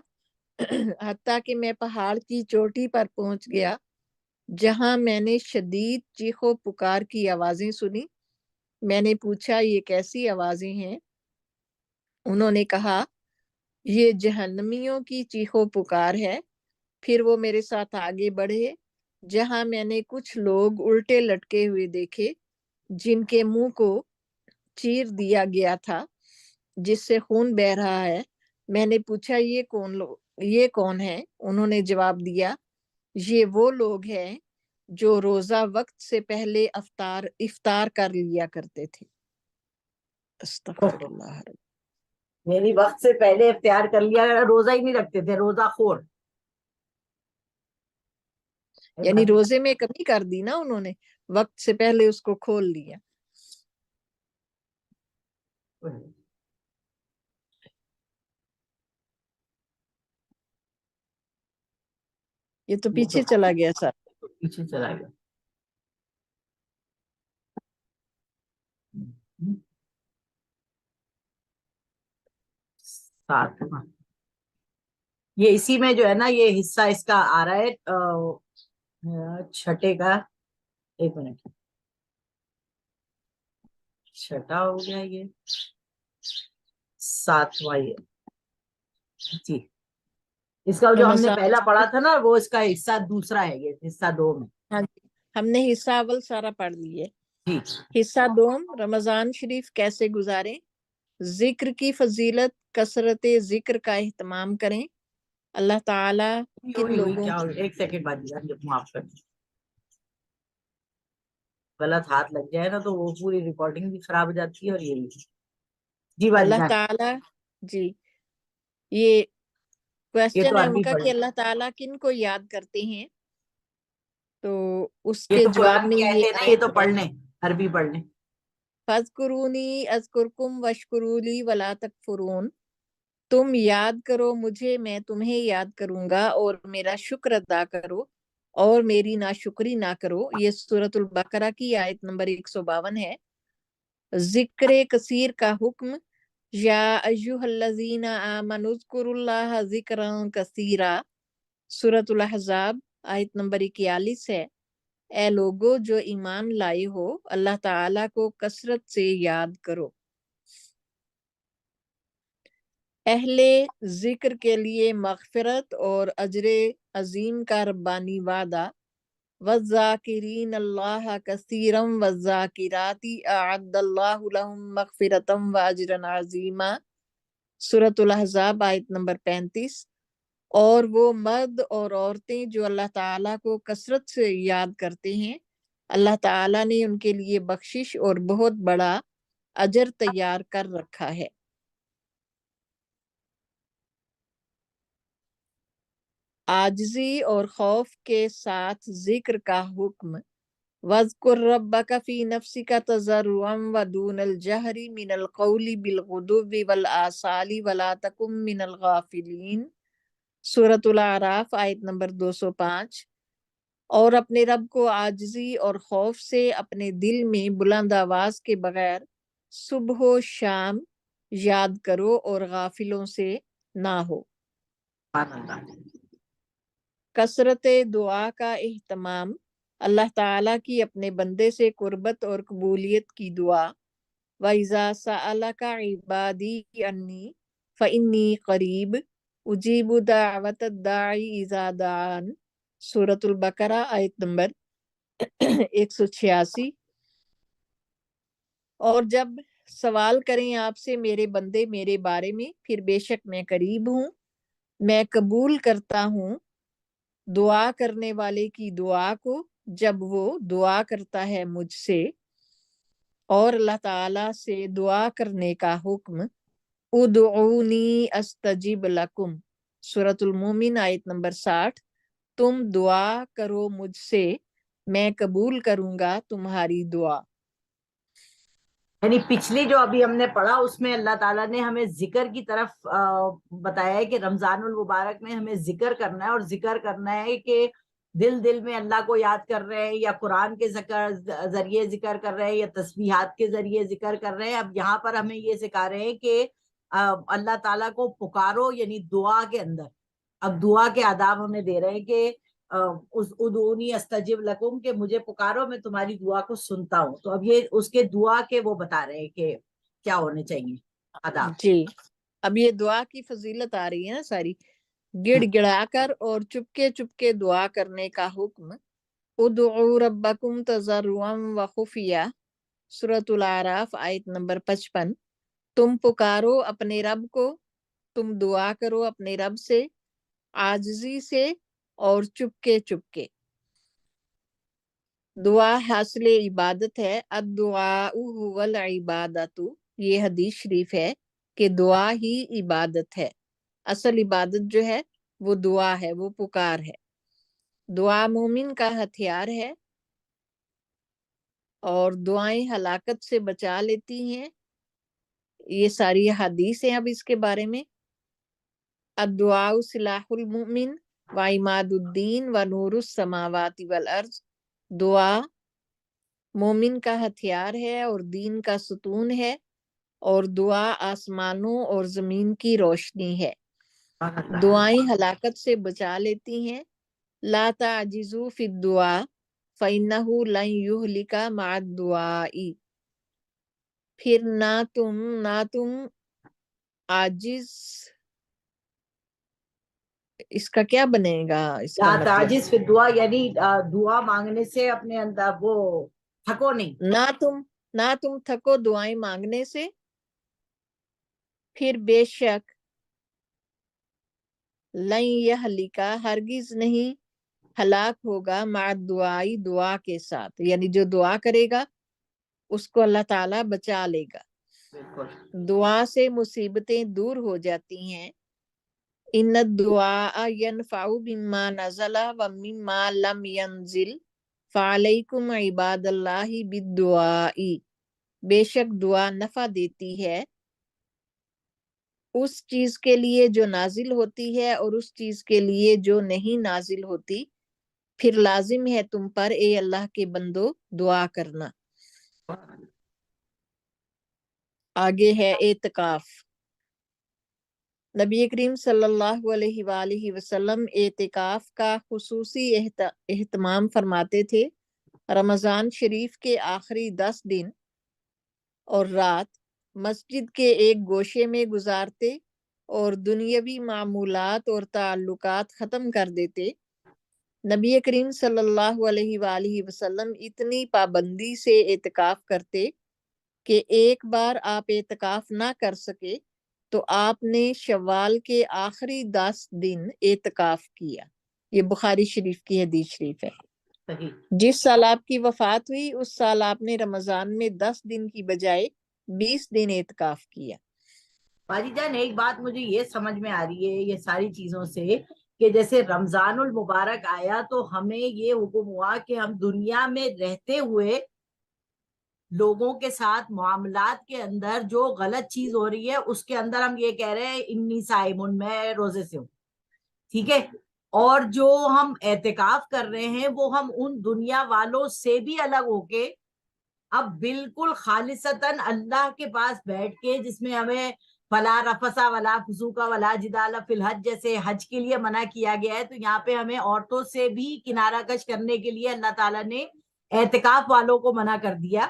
حتیٰ کہ میں پہاڑ کی چوٹی پر پہنچ گیا جہاں میں نے شدید چیخو پکار کی آوازیں سنی. میں نے پوچھا یہ کیسی آوازیں ہیں؟ انہوں نے کہا یہ جہنمیوں کی چیخو پکار ہے. پھر وہ میرے ساتھ آگے بڑھے جہاں میں نے کچھ لوگ الٹے لٹکے ہوئے دیکھے جن کے منہ کو چیر دیا گیا تھا جس سے خون بہ رہا ہے. میں نے پوچھا یہ کون ہے؟ انہوں نے جواب دیا یہ وہ لوگ ہیں جو روزہ وقت سے پہلے افطار کر لیا کرتے تھے. استغفر اللہ. یعنی وقت سے پہلے اختیار کر لیا، روزہ ہی نہیں رکھتے تھے، روزہ خور. یعنی روزے میں کمی کر دی نا انہوں نے، وقت سے پہلے اس کو کھول لیا. یہ تو پیچھے چلا گیا سر. پیچھے چلا گیا. یہ اسی میں جو ہے نا یہ حصہ اس کا آ رہا ہے چھٹے کا. ایک منٹ، چھٹا ہو گیا یہ 7واں جی. اس کا جو ہم نے پہلا پڑھا تھا نا وہ اس کا حصہ دوسرا ہے، یہ حصہ 2 میں. ہاں جی، ہم نے حصہ اول سارا پڑھ لیے. جی. حصہ دوم، رمضان شریف کیسے گزاریں. ذکر کی فضیلت، کثرت ذکر کا اہتمام کریں. اللہ تعالیٰ کن لوگوں کیا ایک سیکنڈ بعد معاف کر، غلط ہاتھ لگ جائے نا تو وہ پوری ریکارڈنگ بھی خراب ہو جاتی ہے. اور یہ جی اللہ تعالیٰ جی یہ کوشچن ہے ان کا کہ اللہ تعالیٰ کن کو یاد کرتے ہیں، تو اس یہ کے تو جواب قرآن میں کی یہ آیتیں نا، یہ تو پڑھنے عربی پڑھنے. فَاذْكُرُونِی أَذْكُرْكُمْ وَاشْكُرُوا لِی وَلَا تَکْفُرُونَ. تم یاد کرو مجھے، میں تمہیں یاد کروں گا، اور میرا شکر ادا کرو اور میری ناشکری نہ کرو. یہ سورۃ البقرہ کی آیت نمبر 152 ہے. ذکر کثیر کا حکم. یا ایھا الذین آمنوا اذکروا اللہ ذکرا کثیرا. سورۃ الاحزاب آیت نمبر 41 ہے. اے لوگو جو ایمان لائے ہو، اللہ تعالیٰ کو کثرت سے یاد کرو. اہل ذکر کے لیے مغفرت اور اجر عظیم کا ربانی وعدہ. والذاکرین اللہ کثیرا والذاکرات اعد اللہ لہم مغفرتا واجرا عظیما. سورۃ الاحزاب آیت نمبر 35. اور وہ مرد اور عورتیں جو اللہ تعالیٰ کو کثرت سے یاد کرتے ہیں، اللہ تعالیٰ نے ان کے لیے بخشش اور بہت بڑا اجر تیار کر رکھا ہے. عاجزی اور خوف کے ساتھ ذکر کا حکم. وَاذْكُرْ رَبَّكَ فِي نَفْسِكَ تَضَرُّعًا وَدُونَ الْجَهْرِ مِنَ الْقَوْلِ بِالْغُدُوِّ وَالْآصَالِ وَلَا تَكُن مِّنَ الْغَافِلِينَ. سورۃ الاعراف آیت نمبر 205. اور اپنے رب کو عاجزی اور خوف سے اپنے دل میں بلند آواز کے بغیر صبح و شام یاد کرو اور غافلوں سے نہ ہو. کثرت دعا کا اہتمام. اللہ تعالیٰ کی اپنے بندے سے قربت اور قبولیت کی دعا. وَإِذَا سَأَلَكَ عِبَادِي عَنِّي فَإِنِّي قَرِيبٌ أُجِيبُ دَعْوَةَ الدَّاعِ إِذَا دَعَانِ. سورۃ البقرہ آیت نمبر 186. اور جب سوال کریں آپ سے میرے بندے میرے بارے میں، پھر بے شک میں قریب ہوں، میں قبول کرتا ہوں دعا کرنے والے کی دعا کو جب وہ دعا کرتا ہے مجھ سے. اور اللہ تعالیٰ سے دعا کرنے کا حکم. ادعونی استجب لکم. سورۃ المومن آیت نمبر 60. تم دعا کرو مجھ سے، میں قبول کروں گا تمہاری دعا. یعنی پچھلی جو ابھی ہم نے پڑھا اس میں اللہ تعالیٰ نے ہمیں ذکر کی طرف بتایا ہے کہ رمضان المبارک میں ہمیں ذکر کرنا ہے، اور ذکر کرنا ہے کہ دل دل میں اللہ کو یاد کر رہے ہیں یا قرآن کے ذریعے ذکر کر رہے ہیں یا تسبیحات کے ذریعے ذکر کر رہے ہیں. اب یہاں پر ہمیں یہ سکھا رہے ہیں کہ اللہ تعالیٰ کو پکارو یعنی دعا کے اندر. اب دعا کے آداب ہمیں دے رہے ہیں کہ ادعونی استجب لکم، کہ مجھے پکارو میں تمہاری دعا کو سنتا ہوں. تو اب یہ اس کے دعا کے وہ بتا رہے ہیں کہ کیا ہونے چاہیے آداب. جی اب یہ دعا کی فضیلت آ رہی ہے نا ساری. گڑ گڑا کر اور چپکے چپکے دعا کرنے کا حکم. ادعوا ربکم تضرعا وخفیہ، سورۃ الاعراف آیت نمبر 55. تم پکارو اپنے رب کو، تم دعا کرو اپنے رب سے عاجزی سے اور چپکے چپکے. دعا حاصل عبادت ہے. الدعاء هو العبادت، یہ حدیث شریف ہے کہ دعا ہی عبادت ہے. اصل عبادت جو ہے وہ دعا ہے، وہ پکار ہے. دعا مومن کا ہتھیار ہے اور دعائیں ہلاکت سے بچا لیتی ہیں. یہ ساری حدیث ہیں اب اس کے بارے میں. الدعاء سلاح المؤمن وعماد الدین ونور السماوات والارض. دعا مومن کا ہتھیار ہے اور دین کا ستون ہے، اور دعا آسمانوں اور زمین کی روشنی ہے. دعائیں ہلاکت سے بچا لیتی ہیں. لا تعجزوا فی الدعاء فإنہ لن یہلک مع الدعاء. پھر نہ تم عاجز، اس کا کیا بنے گا اس کا لا مطلب؟ تعجز فی الدعا یعنی دعا مانگنے سے اپنے اندر وہ تھکو نہیں. نہ تم تھکو دعائیں مانگنے سے. پھر بے شک لن یہلکا، ہرگز نہیں ہلاک ہوگا، مع دعائی، دعا کے ساتھ، یعنی جو دعا کرے گا اس کو اللہ تعالیٰ بچا لے گا. بالکل. دعا سے مصیبتیں دور ہو جاتی ہیں. ان الدعاء ينفع مما نزل ومما لم ينزل فعلیکم عباد اللہ بالدعاء. بے شک دعا نفع دیتی ہے اس چیز کے لیے جو نازل ہوتی ہے اور اس چیز کے لیے جو نہیں نازل ہوتی. پھر لازم ہے تم پر اے اللہ کے بندو دعا کرنا. آگے ہے اعتکاف. نبی کریم صلی اللہ علیہ وآلہ وسلم اعتکاف کا خصوصی اہتمام فرماتے تھے. رمضان شریف کے آخری 10 دن اور رات مسجد کے ایک گوشے میں گزارتے اور دنیاوی معمولات اور تعلقات ختم کر دیتے. نبی کریم صلی اللہ علیہ وآلہ وسلم اتنی پابندی سے اعتکاف کرتے کہ ایک بار آپ اعتکاف نہ کر سکے تو آپ نے شوال کے آخری 10 دن اعتکاف کیا. یہ بخاری شریف کی حدیث شریف ہے. صحیح. جس سال آپ کی وفات ہوئی اس سال آپ نے رمضان میں 10 دن کی بجائے 20 دن اعتکاف کیا. باجی جان ایک بات مجھے یہ سمجھ میں آ رہی ہے یہ ساری چیزوں سے کہ جیسے رمضان المبارک آیا تو ہمیں یہ حکم ہوا کہ ہم دنیا میں رہتے ہوئے لوگوں کے ساتھ معاملات کے اندر جو غلط چیز ہو رہی ہے اس کے اندر ہم یہ کہہ رہے ہیں انی صائمون، میں روزے سے ہوں. ٹھیک ہے. اور جو ہم اعتکاف کر رہے ہیں وہ ہم ان دنیا والوں سے بھی الگ ہو کے اب بالکل خالصتاً اللہ کے پاس بیٹھ کے، جس میں ہمیں فلا رفسا ولا فسوقا ولا جدال فی الحج جیسے حج کے لیے منع کیا گیا ہے، تو یہاں پہ ہمیں عورتوں سے بھی کنارہ کش کرنے کے لیے اللہ تعالیٰ نے اعتکاف والوں کو منع کر دیا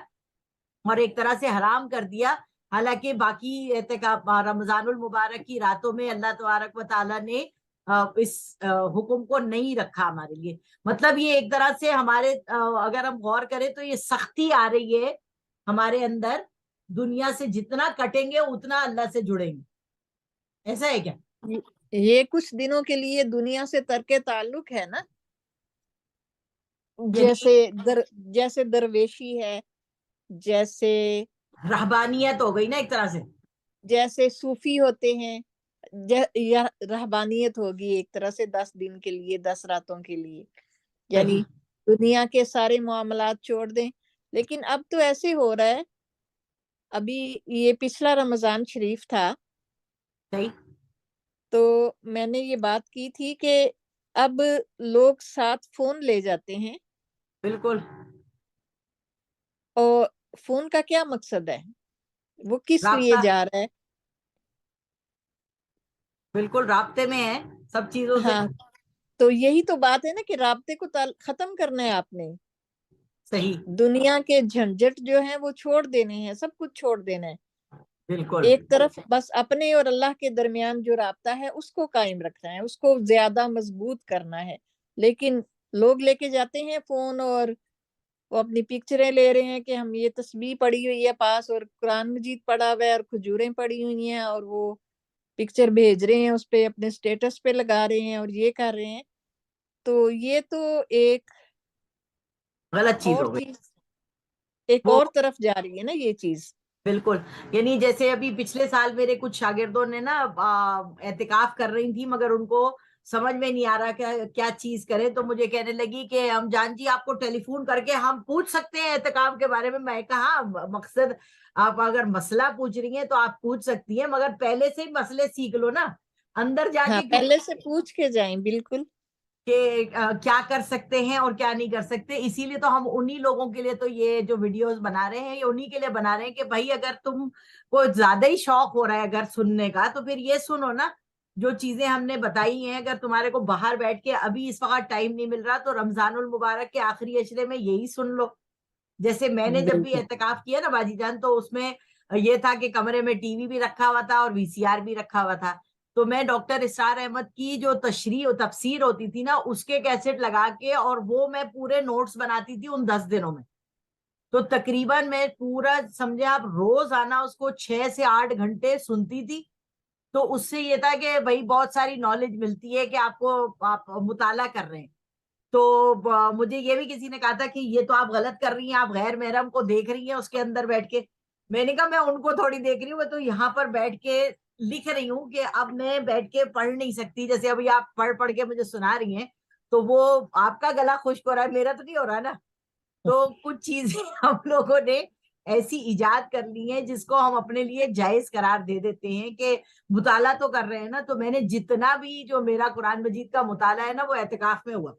اور ایک طرح سے حرام کر دیا. حالانکہ باقی اعتکاف رمضان المبارک کی راتوں میں اللہ تبارک و تعالیٰ نے اس حکم کو نہیں رکھا ہمارے لیے. مطلب یہ ایک طرح سے ہمارے اگر ہم غور کریں تو یہ سختی آ رہی ہے ہمارے اندر، دنیا سے جتنا کٹیں گے اتنا اللہ سے جڑیں گے. ایسا ہے کیا؟ یہ کچھ دنوں کے لیے دنیا سے ترک تعلق ہے نا. یعنی جیسے درویشی ہے، جیسے رہبانیت ہو گئی نا ایک طرح سے. جیسے صوفی ہوتے ہیں، رہبانیت ہوگی ایک طرح سے 10 دن کے لیے، 10 راتوں کے لیے، یعنی دنیا کے سارے معاملات چھوڑ دیں. لیکن اب تو ایسے ہو رہا ہے، ابھی یہ پچھلا رمضان شریف تھا صحیح. تو میں نے یہ بات کی تھی کہ اب لوگ ساتھ فون لے جاتے ہیں، بالکل اور فون کا کیا مقصد ہے، وہ کس لیے رابطہ، جا رہا ہے؟ بالکل رابطے میں ہے سب چیزوں سے. ہاں، تو یہی تو بات ہے نا کہ رابطے کو ختم کرنا ہے آپ نے، صحیح. دنیا کے جھنجٹ جو ہیں وہ چھوڑ دینے ہیں، سب کچھ چھوڑ دینا ہے، بالکل ایک طرف بس اپنے اور اللہ کے درمیان جو رابطہ ہے اس کو قائم رکھنا ہے، اس کو زیادہ مضبوط کرنا ہے. لیکن لوگ لے کے جاتے ہیں فون، اور وہ اپنی پکچریں لے رہے ہیں کہ ہم یہ تسبیح پڑی ہوئی ہے پاس، اور قرآن مجید پڑا ہوا ہے، اور کھجوریں پڑی ہوئی ہیں، اور وہ پکچر بھیج رہے ہیں اس پہ، اپنے سٹیٹس پہ لگا رہے ہیں، اور یہ کر رہے ہیں. تو یہ تو ایک غلط چیز اور ہو گئی چیز، ایک وہ. اور طرف جا رہی ہے نا یہ چیز. بالکل، یعنی جیسے ابھی پچھلے سال میرے کچھ شاگردوں نے نا اعتکاف کر رہی تھی، مگر ان کو سمجھ میں نہیں آ رہا کہ کیا چیز کریں، تو مجھے کہنے لگی کہ ہم جان جی آپ کو ٹیلی فون کر کے ہم پوچھ سکتے ہیں اعتکاف کے بارے میں. میں کہا مقصد آپ اگر مسئلہ پوچھ رہی ہیں تو آپ پوچھ سکتی ہیں، مگر پہلے سے ہی مسئلے سیکھ لو نا، اندر جا ہاں، کے کیوں پہلے سے پوچھ کے جائیں. بالکل. کہ کیا کر سکتے ہیں اور کیا نہیں کر سکتے. اسی لیے تو ہم انہی لوگوں کے لیے تو یہ جو ویڈیوز بنا رہے ہیں، یہ انہی کے لیے بنا رہے ہیں کہ بھائی اگر تم کو زیادہ ہی شوق ہو رہا ہے اگر سننے کا، تو پھر یہ سنو نا جو چیزیں ہم نے بتائی ہیں. اگر تمہارے کو باہر بیٹھ کے ابھی اس وقت ٹائم نہیں مل رہا، تو رمضان المبارک کے آخری عشرے میں یہی سن لو. جیسے میں نے جب بھی بالکل. اعتکاف کیا نا باجی جان، تو اس میں یہ تھا کہ کمرے میں ٹی وی بھی رکھا ہوا تھا اور وی سی آر بھی رکھا ہوا تھا. تو میں ڈاکٹر اسرار احمد کی جو تشریح و تفسیر ہوتی تھی نا، اس کے کیسٹ لگا کے، اور وہ میں پورے نوٹس بناتی تھی ان 10 دنوں میں. تو تقریباً میں پورا سمجھے آپ روز آنا اس کو 6 سے 8 گھنٹے سنتی تھی. تو اس سے یہ تھا کہ بھائی بہت ساری نالج ملتی ہے کہ آپ کو آپ مطالعہ کر رہے ہیں. تو مجھے یہ بھی کسی نے کہا تھا کہ یہ تو آپ غلط کر رہی ہیں، آپ غیر محرم کو دیکھ رہی ہیں اس کے اندر بیٹھ کے. میں نے کہا میں ان کو تھوڑی دیکھ رہی ہوں، میں تو یہاں پر بیٹھ کے لکھ رہی ہوں کہ اب میں بیٹھ کے پڑھ نہیں سکتی. جیسے ابھی آپ پڑھ کے مجھے سنا رہی ہیں، تو وہ آپ کا گلا خشک ہو رہا ہے، میرا تو نہیں ہو رہا نا. تو کچھ چیزیں ہم لوگوں نے ایسی ایجاد کر لی ہیں جس کو ہم اپنے لیے جائز قرار دے دیتے ہیں کہ مطالعہ تو کر رہے ہیں نا. تو میں نے جتنا بھی جو میرا قرآن مجید کا مطالعہ ہے نا، وہ اعتکاف میں ہوا،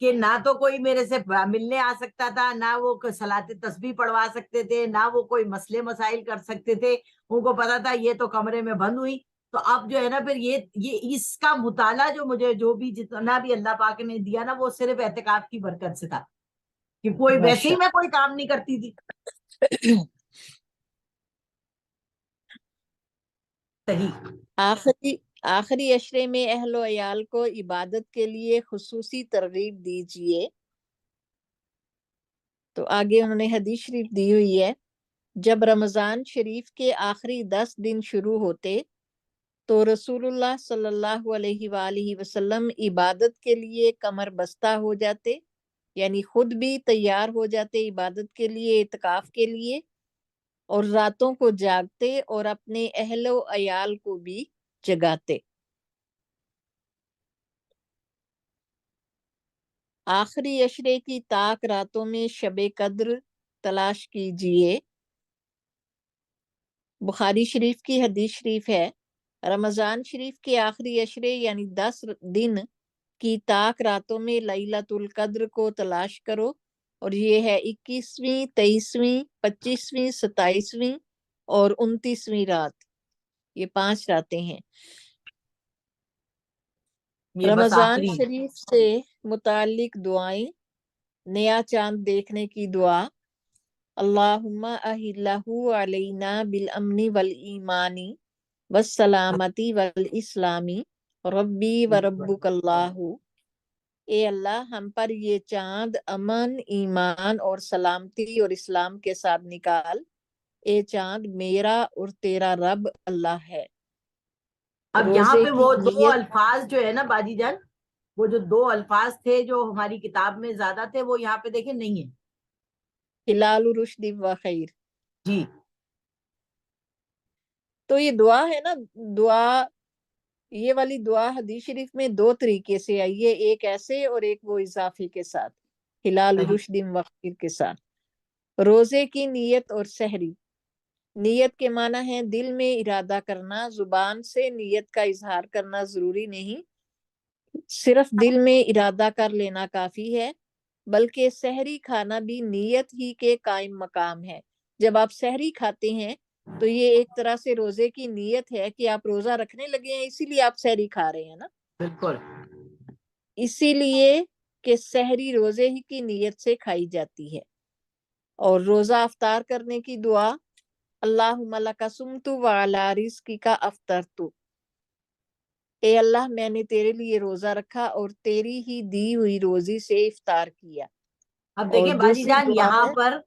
کہ نہ تو کوئی میرے سے ملنے آ سکتا تھا، نہ وہ صلاۃ تسبیح پڑھوا سکتے تھے، نہ وہ کوئی مسئلے مسائل کر سکتے تھے. ان کو پتا تھا یہ تو کمرے میں بند ہوئی. تو اب جو ہے نا پھر یہ اس کا مطالعہ جو مجھے جو بھی جتنا بھی اللہ پاک نے دیا نا، وہ صرف اعتکاف کی برکت سے تھا، کہ کوئی ویسے ہی ماشاء میں کوئی کام نہیں کرتی تھی. صحیح. آخری عشرے میں اہل و عیال کو عبادت کے لیے خصوصی ترغیب دیجیے. تو آگے انہوں نے حدیث شریف دی ہوئی ہے، جب رمضان شریف کے آخری 10 دن شروع ہوتے تو رسول اللہ صلی اللہ علیہ وآلہ وسلم عبادت کے لیے کمر بستہ ہو جاتے، یعنی خود بھی تیار ہو جاتے عبادت کے لیے، اعتکاف کے لیے، اور راتوں کو جاگتے اور اپنے اہل و عیال کو بھی جگاتے. آخری عشرے کی طاق راتوں میں شب قدر تلاش کیجئے. بخاری شریف کی حدیث شریف ہے، رمضان شریف کے آخری عشرے یعنی 10 دن کی طاق راتوں میں لیلۃ القدر کو تلاش کرو، اور یہ ہے 21ویں، 23ویں، 25ویں، 27ویں اور 29ویں رات. یہ 5 راتیں ہیں. یہ بس رمضان آخری. شریف سے متعلق دعائیں: نیا چاند دیکھنے کی دعا، اللہم اہلہ علینا بالامن والایمان والسلامتی والاسلامی ربی وربک اللہ. اے اللہ ہم پر یہ چاند امن، ایمان اور سلامتی اور اسلام کے ساتھ نکال. اے چاند میرا اور تیرا رب اللہ ہے. اب یہاں روزے پہ کی وہ 2 نیت. الفاظ جو ہے نا باجی جان، وہ جو 2 الفاظ تھے جو ہماری کتاب میں زیادہ تھے، وہ یہاں پہ دیکھیں نہیں ہے. ہلال رشد و خیر. جی. تو یہ دعا ہے نا، دعا، یہ والی دعا حدیث شریف میں 2 طریقے سے آئی ہے، ایک ایسے اور ایک وہ اضافی کے ساتھ، ہلال صحیح. رشد و خیر کے ساتھ. روزے کی نیت اور سحری. نیت کے معنی ہے دل میں ارادہ کرنا، زبان سے نیت کا اظہار کرنا ضروری نہیں، صرف دل میں ارادہ کر لینا کافی ہے، بلکہ سحری کھانا بھی نیت ہی کے قائم مقام ہے۔ جب آپ سحری کھاتے ہیں تو یہ ایک طرح سے روزے کی نیت ہے کہ آپ روزہ رکھنے لگے ہیں، اسی لیے آپ سحری کھا رہے ہیں نا۔ بالکل، اسی لیے کہ سحری روزے ہی کی نیت سے کھائی جاتی ہے۔ اور روزہ افطار کرنے کی دعا، اللہم لک صمت وعلی رزقک افطرت، اے اللہ میں نے تیرے لیے روزہ رکھا اور تیری ہی دی ہوئی روزی سے افطار کیا۔ اب اور دیکھیں باجی دوسری جان، دعا یہاں ہے، پر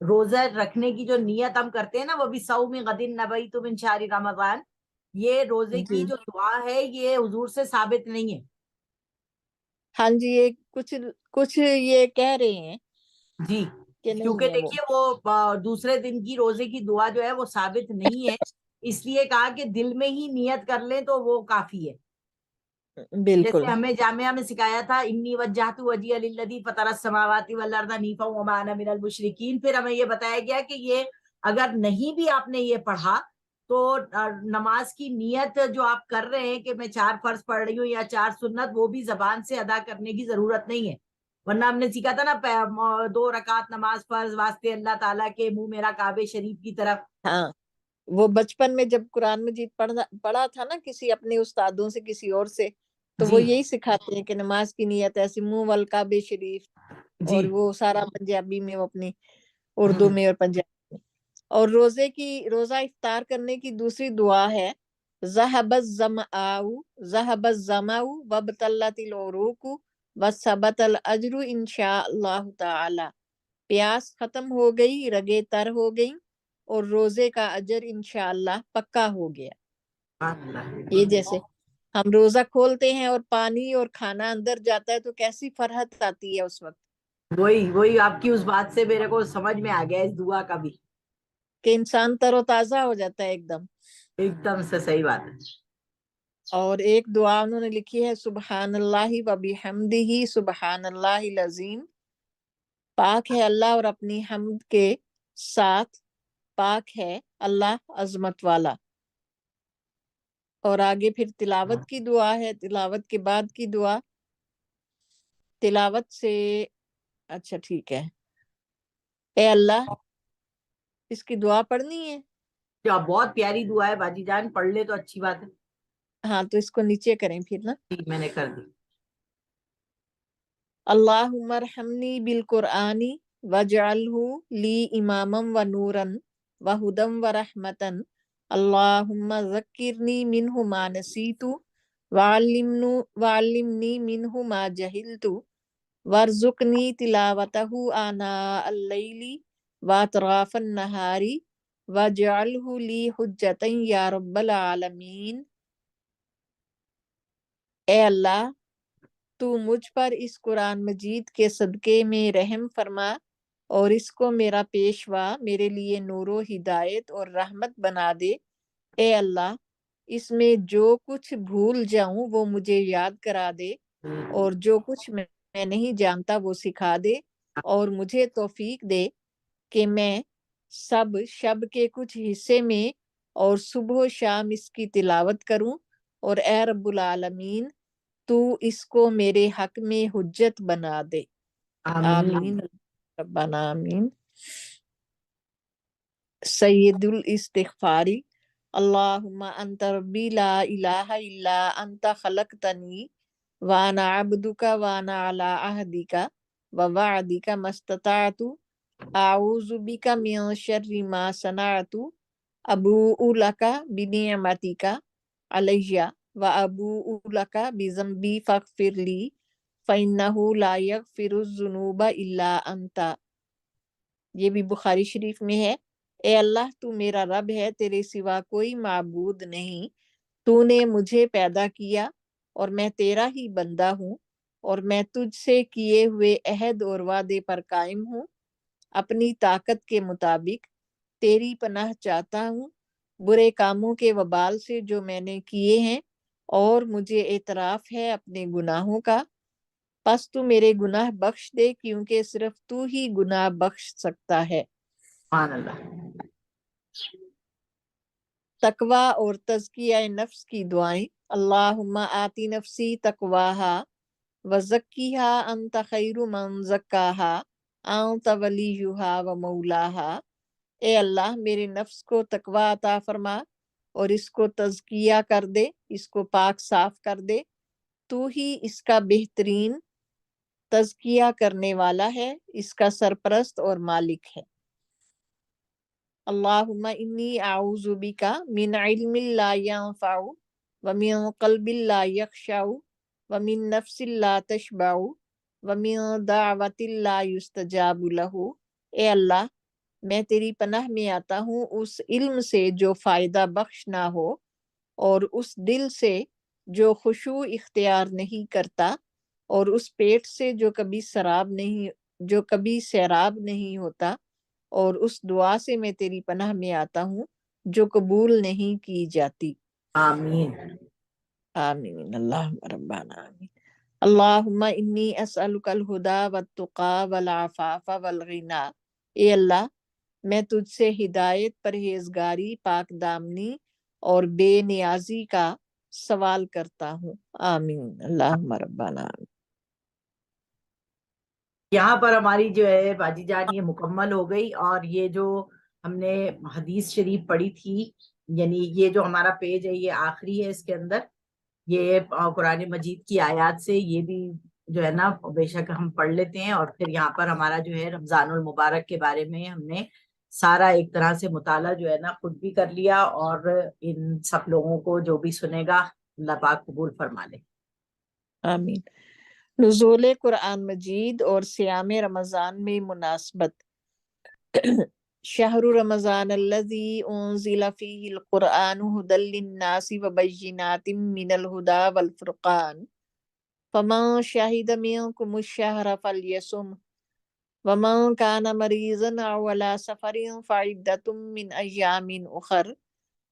روزہ رکھنے کی جو نیت ہم کرتے ہیں نا، وہ بھی صوم غد نبیت من شہر رمضان، یہ روزے جی کی جو دعا ہے یہ حضور سے ثابت نہیں ہے۔ ہاں جی، یہ کچھ یہ کہہ رہے ہیں جی، کہ کیونکہ نہیں ہے وہ۔ دیکھیے وہ دوسرے دن کی روزے کی دعا جو ہے وہ ثابت نہیں ہے، اس لیے کہا کہ دل میں ہی نیت کر لیں تو وہ کافی ہے۔ بالکل، جیسے ہمیں جامعہ میں سکھایا تھا، انی وجہت وجہی للذی فطر السماوات والارض حنیفا وما انا من المشرکین، پھر ہمیں یہ بتایا گیا کہ یہ اگر نہیں بھی آپ نے یہ پڑھا تو نماز کی نیت جو آپ کر رہے ہیں کہ میں 4 فرض پڑھ رہی ہوں یا 4 سنت، وہ بھی زبان سے ادا کرنے کی ضرورت نہیں ہے۔ ورنہ ہم نے سیکھا تھا نا 2 رکعت نماز فرض واسطے اللہ تعالیٰ کے، منہ میرا کعبے شریف کی طرف۔ ہاں وہ بچپن میں جب قرآن مجید پڑھا تھا نا کسی اپنے استادوں سے کسی اور سے، تو وہ جی یہی سکھاتے ہیں کہ نماز کی نیت ایسی منہ والکعبہ شریف، جی، اور وہ سارا پنجابی میں، وہ اپنی اردو ہوں، میں اور پنجابی میں۔ اور روزہ افطار کرنے کی دوسری دعا ہے، ذهب الظمأ وابتلت العروق وثبت الاجر انشاء اللہ تعالی، پیاس ختم ہو گئی، رگیں تر ہو گئیں، اور روزے کا اجر انشاءاللہ پکا ہو گیا۔ یہ جیسے ہم روزہ کھولتے ہیں اور پانی اور کھانا اندر جاتا ہے تو کیسی فرحت آتی ہے اس وقت، وہی آپ کی اس بات سے میرے کو سمجھ میں آ گیا اس دعا کا بھی، کہ انسان تر و تازہ ہو جاتا ہے ایک دم۔ ایک دم سے صحیح بات ہے۔ اور ایک دعا انہوں نے لکھی ہے، سبحان اللہ و بحمدہ سبحان اللہ العظیم، پاک ہے اللہ اور اپنی حمد کے ساتھ پاک ہے اللہ عظمت والا۔ اور آگے پھر تلاوت کی دعا ہے، تلاوت کے بعد کی دعا، تلاوت سے، اچھا ٹھیک ہے، اے اللہ، اس کی دعا پڑھنی ہے؟ کیا بہت پیاری دعا ہے باجی جان، پڑھ لے تو اچھی بات ہے۔ ہاں تو اس کو نیچے کریں پھر نا۔ جی میں نے کر دی۔ اللہم ارحمنی بالقرآن واجعلہ لی اماما و نورا وہدا و رحمتا، اللہم ذکرنی منہ ما نسیت وعلمنی منہ ما جہلت وارزقنی تلاوتہ آناء اللیل واطراف النہار واجعلہ لی حجتا یا رب العالمین۔ اے اللہ، تو مجھ پر اس قرآن مجید کے صدقے میں رحم فرما اور اس کو میرا پیشوا، میرے لیے نور و ہدایت اور رحمت بنا دے۔ اے اللہ، اس میں جو کچھ بھول جاؤں وہ مجھے یاد کرا دے، اور جو کچھ میں نہیں جانتا وہ سکھا دے، اور مجھے توفیق دے کہ میں شب کے کچھ حصے میں اور صبح و شام اس کی تلاوت کروں، اور اے رب العالمین، تو اس کو میرے حق میں حجت بنا دے۔ آمین۔ آمین ربنا آمین۔ سید الاستغفاری، اللہم انت ربی لا الہ الا انت خلقتنی وانا عبدک وانا علی عہدک ووعدک ما استطعت، اعوذ بک من شر ما صنعت، ابوء لک بنعمتک علی وابوء لک بذنبی فاغفر لی فإنہ لا یغفر الذنوب الا انت۔ یہ بھی بخاری شریف میں ہے، اے اللہ تو میرا رب ہے، تیرے سوا کوئی معبود نہیں، تو نے مجھے پیدا کیا اور میں تیرا ہی بندہ ہوں، اور میں تجھ سے کیے ہوئے عہد اور وعدے پر قائم ہوں، اپنی طاقت کے مطابق تیری پناہ چاہتا ہوں برے کاموں کے وبال سے جو میں نے کیے ہیں، اور مجھے اعتراف ہے اپنے گناہوں کا، پس تو میرے گناہ بخش دے کیونکہ صرف تو ہی گناہ بخش سکتا ہے۔ سبحان اللہ۔ تقوی اور تزکیہ نفس کی دعائیں۔ اللہم آتی نفسی تقواہا وزکیہا انت خیر من زکاہا انت ولیہا و مولاہا۔ اے اللہ میرے نفس کو تقوی عطا فرما اور اس کو تزکیہ کر دے، اس کو پاک صاف کر دے، تو ہی اس کا بہترین تزکیہ کرنے والا ہے، اس کا سرپرست اور مالک ہے۔ اللہم انی اعوذ بک من علم لا ينفع ومن قلب لا يخشع ومن نفس لا تشبع ومن دعوت لا يستجاب له۔ اے اللہ میں تیری پناہ میں آتا ہوں اس علم سے جو فائدہ بخش نہ ہو، اور اس دل سے جو خشوع اختیار نہیں کرتا، اور اس پیٹ سے جو کبھی سیراب نہیں ہوتا، اور اس دعا سے میں تیری پناہ میں آتا ہوں جو قبول نہیں کی جاتی۔ آمین۔ آمین اللہم ربنا آمین۔ اللہم انی اسألک الہدی والتقی والعفاف والغنی۔ اے اللہ میں تجھ سے ہدایت، پرہیزگاری، پاک دامنی اور بے نیازی کا سوال کرتا ہوں۔ آمین اللہم ربنا آمین۔ یہاں پر ہماری جو ہے باجی جان یہ مکمل ہو گئی، اور یہ جو ہم نے حدیث شریف پڑھی تھی، یعنی یہ جو ہمارا پیج ہے یہ آخری ہے، اس کے اندر یہ قرآن مجید کی آیات سے یہ بھی جو ہے نا بے شک ہم پڑھ لیتے ہیں، اور پھر یہاں پر ہمارا جو ہے رمضان المبارک کے بارے میں ہم نے سارا ایک طرح سے مطالعہ جو ہے نا خود بھی کر لیا، اور ان سب لوگوں کو جو بھی سنے گا اللہ پاک قبول فرما لے۔ آمین۔ نزول قرآن مجید اور صیام رمضان میں مناسبت۔ شہر رمضان الذی انزل فیہ القرآن ھدی للناس وبینات من الہدی والفرقان فمن شہد منکم الشہر فلیصم ومن کان مریضا او علی سفر فعدۃ من ایام اخر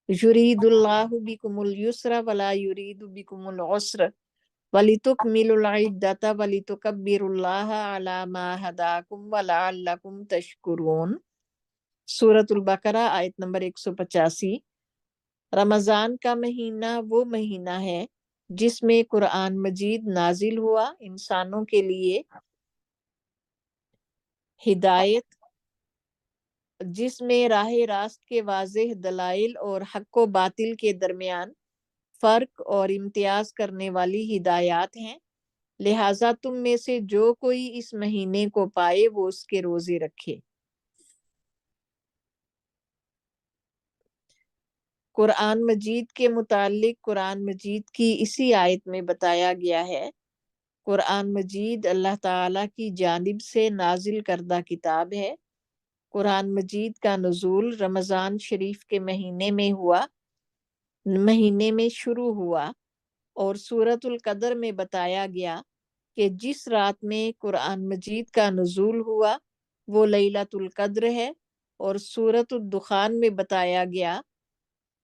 یرید اللہ بکم الیسر ولا یرید بکم العسر وَلِتُكْمِلُوا الْعِدَّةَ وَلِتُكَبِّرُوا اللَّهَ عَلَى مَا هَدَاكُمْ وَلَعَلَّكُمْ تَشْكُرُونَ۔ سورۃ البقرہ آیت نمبر 185۔ رمضان کا مہینہ وہ مہینہ ہے جس میں قرآن مجید نازل ہوا، انسانوں کے لیے ہدایت، جس میں راہ راست کے واضح دلائل اور حق و باطل کے درمیان فرق اور امتیاز کرنے والی ہدایات ہیں، لہٰذا تم میں سے جو کوئی اس مہینے کو پائے وہ اس کے روزے رکھے۔ قرآن مجید کے متعلق قرآن مجید کی اسی آیت میں بتایا گیا ہے، قرآن مجید اللہ تعالیٰ کی جانب سے نازل کردہ کتاب ہے۔ قرآن مجید کا نزول رمضان شریف کے مہینے میں شروع ہوا، اور سورۃ القدر میں بتایا گیا کہ جس رات میں قرآن مجید کا نزول ہوا وہ لیلۃ القدر ہے، اور سورۃ الدخان میں بتایا گیا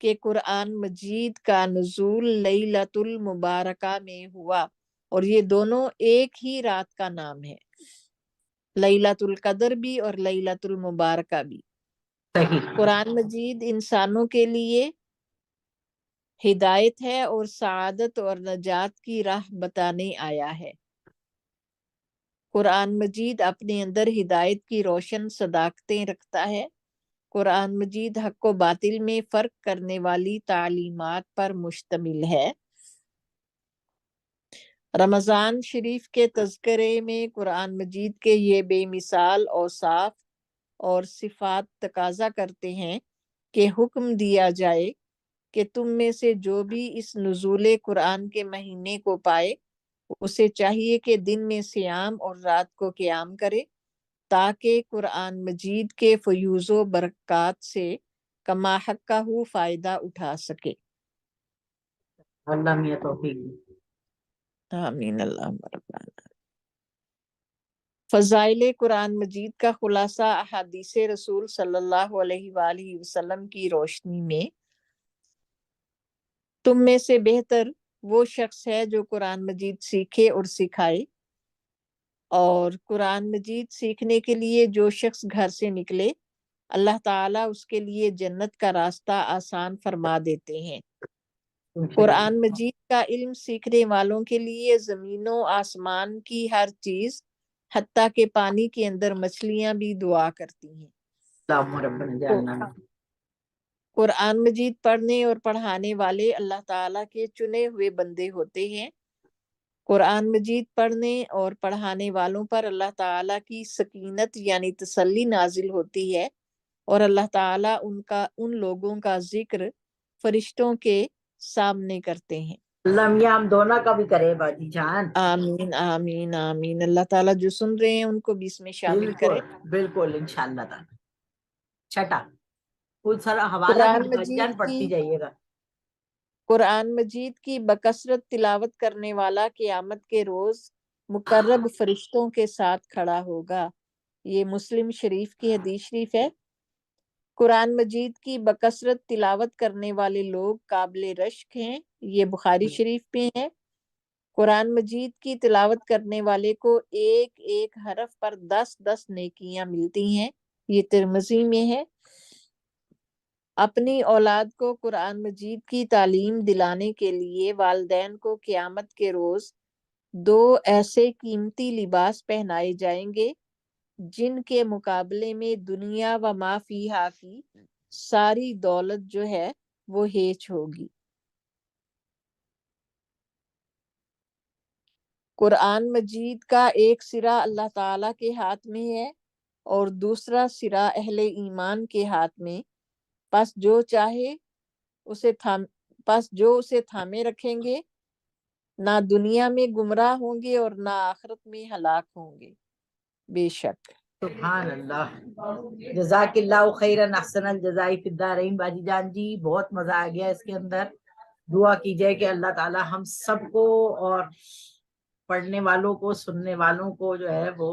کہ قرآن مجید کا نزول لیلۃ المبارکہ میں ہوا، اور یہ دونوں ایک ہی رات کا نام ہے، لیلۃ القدر بھی اور لیلۃ المبارکہ بھی۔ صحیح۔ قرآن مجید انسانوں کے لیے ہدایت ہے اور سعادت اور نجات کی راہ بتانے آیا ہے۔ قرآن مجید اپنے اندر ہدایت کی روشن صداقتیں رکھتا ہے۔ قرآن مجید حق و باطل میں فرق کرنے والی تعلیمات پر مشتمل ہے۔ رمضان شریف کے تذکرے میں قرآن مجید کے یہ بے مثال اوصاف اور صفات تقاضا کرتے ہیں کہ حکم دیا جائے کہ تم میں سے جو بھی اس نزول قرآن کے مہینے کو پائے اسے چاہیے کہ دن میں صیام اور رات کو قیام کرے، تاکہ قرآن مجید کے فیوز و برکات سے کما حقہ فائدہ اٹھا سکے۔ اللہ میاں توفیق دے۔ آمین اللہم ربنا۔ فضائل قرآن مجید کا خلاصہ احادیث رسول صلی اللہ علیہ وآلہ وسلم کی روشنی میں، تم میں سے بہتر وہ شخص ہے جو قرآن مجید سیکھے اور سکھائے، اور قرآن مجید سیکھنے کے لیے جو شخص گھر سے نکلے اللہ تعالیٰ اس کے لیے جنت کا راستہ آسان فرما دیتے ہیں۔ قرآن مجید کا علم سیکھنے والوں کے لیے زمین و آسمان کی ہر چیز حتیٰ کہ پانی کے اندر مچھلیاں بھی دعا کرتی ہیں۔ اللہم ربنا جعلنا قرآن مجید پڑھنے اور پڑھانے والے اللہ تعالیٰ کے چنے ہوئے بندے ہوتے ہیں۔ قرآن مجید پڑھنے اور پڑھانے والوں پر اللہ تعالیٰ کی سکینت یعنی تسلی نازل ہوتی ہے، اور اللہ تعالیٰ ان لوگوں کا ذکر فرشتوں کے سامنے کرتے ہیں۔ اللہ میاں ہم دونوں کا بھی کرے باجی جان۔ آمین آمین آمین۔ اللہ تعالیٰ جو سن رہے ہیں ان کو بھی اس میں شامل کرے۔ بالکل بالکل انشاءاللہ تعالی۔ چھٹا کچھ سارا حوالہ قرآن بھی باجی مجید جان پڑھتی جائیے گا۔ قرآن مجید کی بکثرت تلاوت کرنے والا قیامت کے روز مقرب فرشتوں کے ساتھ کھڑا ہوگا۔ یہ مسلم شریف کی حدیث شریف ہے۔ قرآن مجید کی بکثرت تلاوت کرنے والے لوگ قابل رشک ہیں، یہ بخاری شریف میں ہے۔ قرآن مجید کی تلاوت کرنے والے کو ایک ایک حرف پر 10 نیکیاں ملتی ہیں، یہ ترمذی میں ہے۔ اپنی اولاد کو قرآن مجید کی تعلیم دلانے کے لیے والدین کو قیامت کے روز 2 ایسے قیمتی لباس پہنائے جائیں گے جن کے مقابلے میں دنیا و ما فیہا کی ساری دولت جو ہے وہ ہیچ ہوگی۔ قرآن مجید کا ایک سرا اللہ تعالیٰ کے ہاتھ میں ہے اور دوسرا سرا اہل ایمان کے ہاتھ میں، پس جو اسے تھامے رکھیں گے نہ دنیا میں گمراہ ہوں گے اور نہ آخرت میں ہلاک ہوں گے۔ بے شک۔ سبحان اللہ، جزاک اللہ خیرا احسن الجزائی فی الدارین باجی جان جی، بہت مزہ آ گیا اس کے اندر۔ دعا کیجئے کہ اللہ تعالی ہم سب کو اور پڑھنے والوں کو سننے والوں کو جو ہے وہ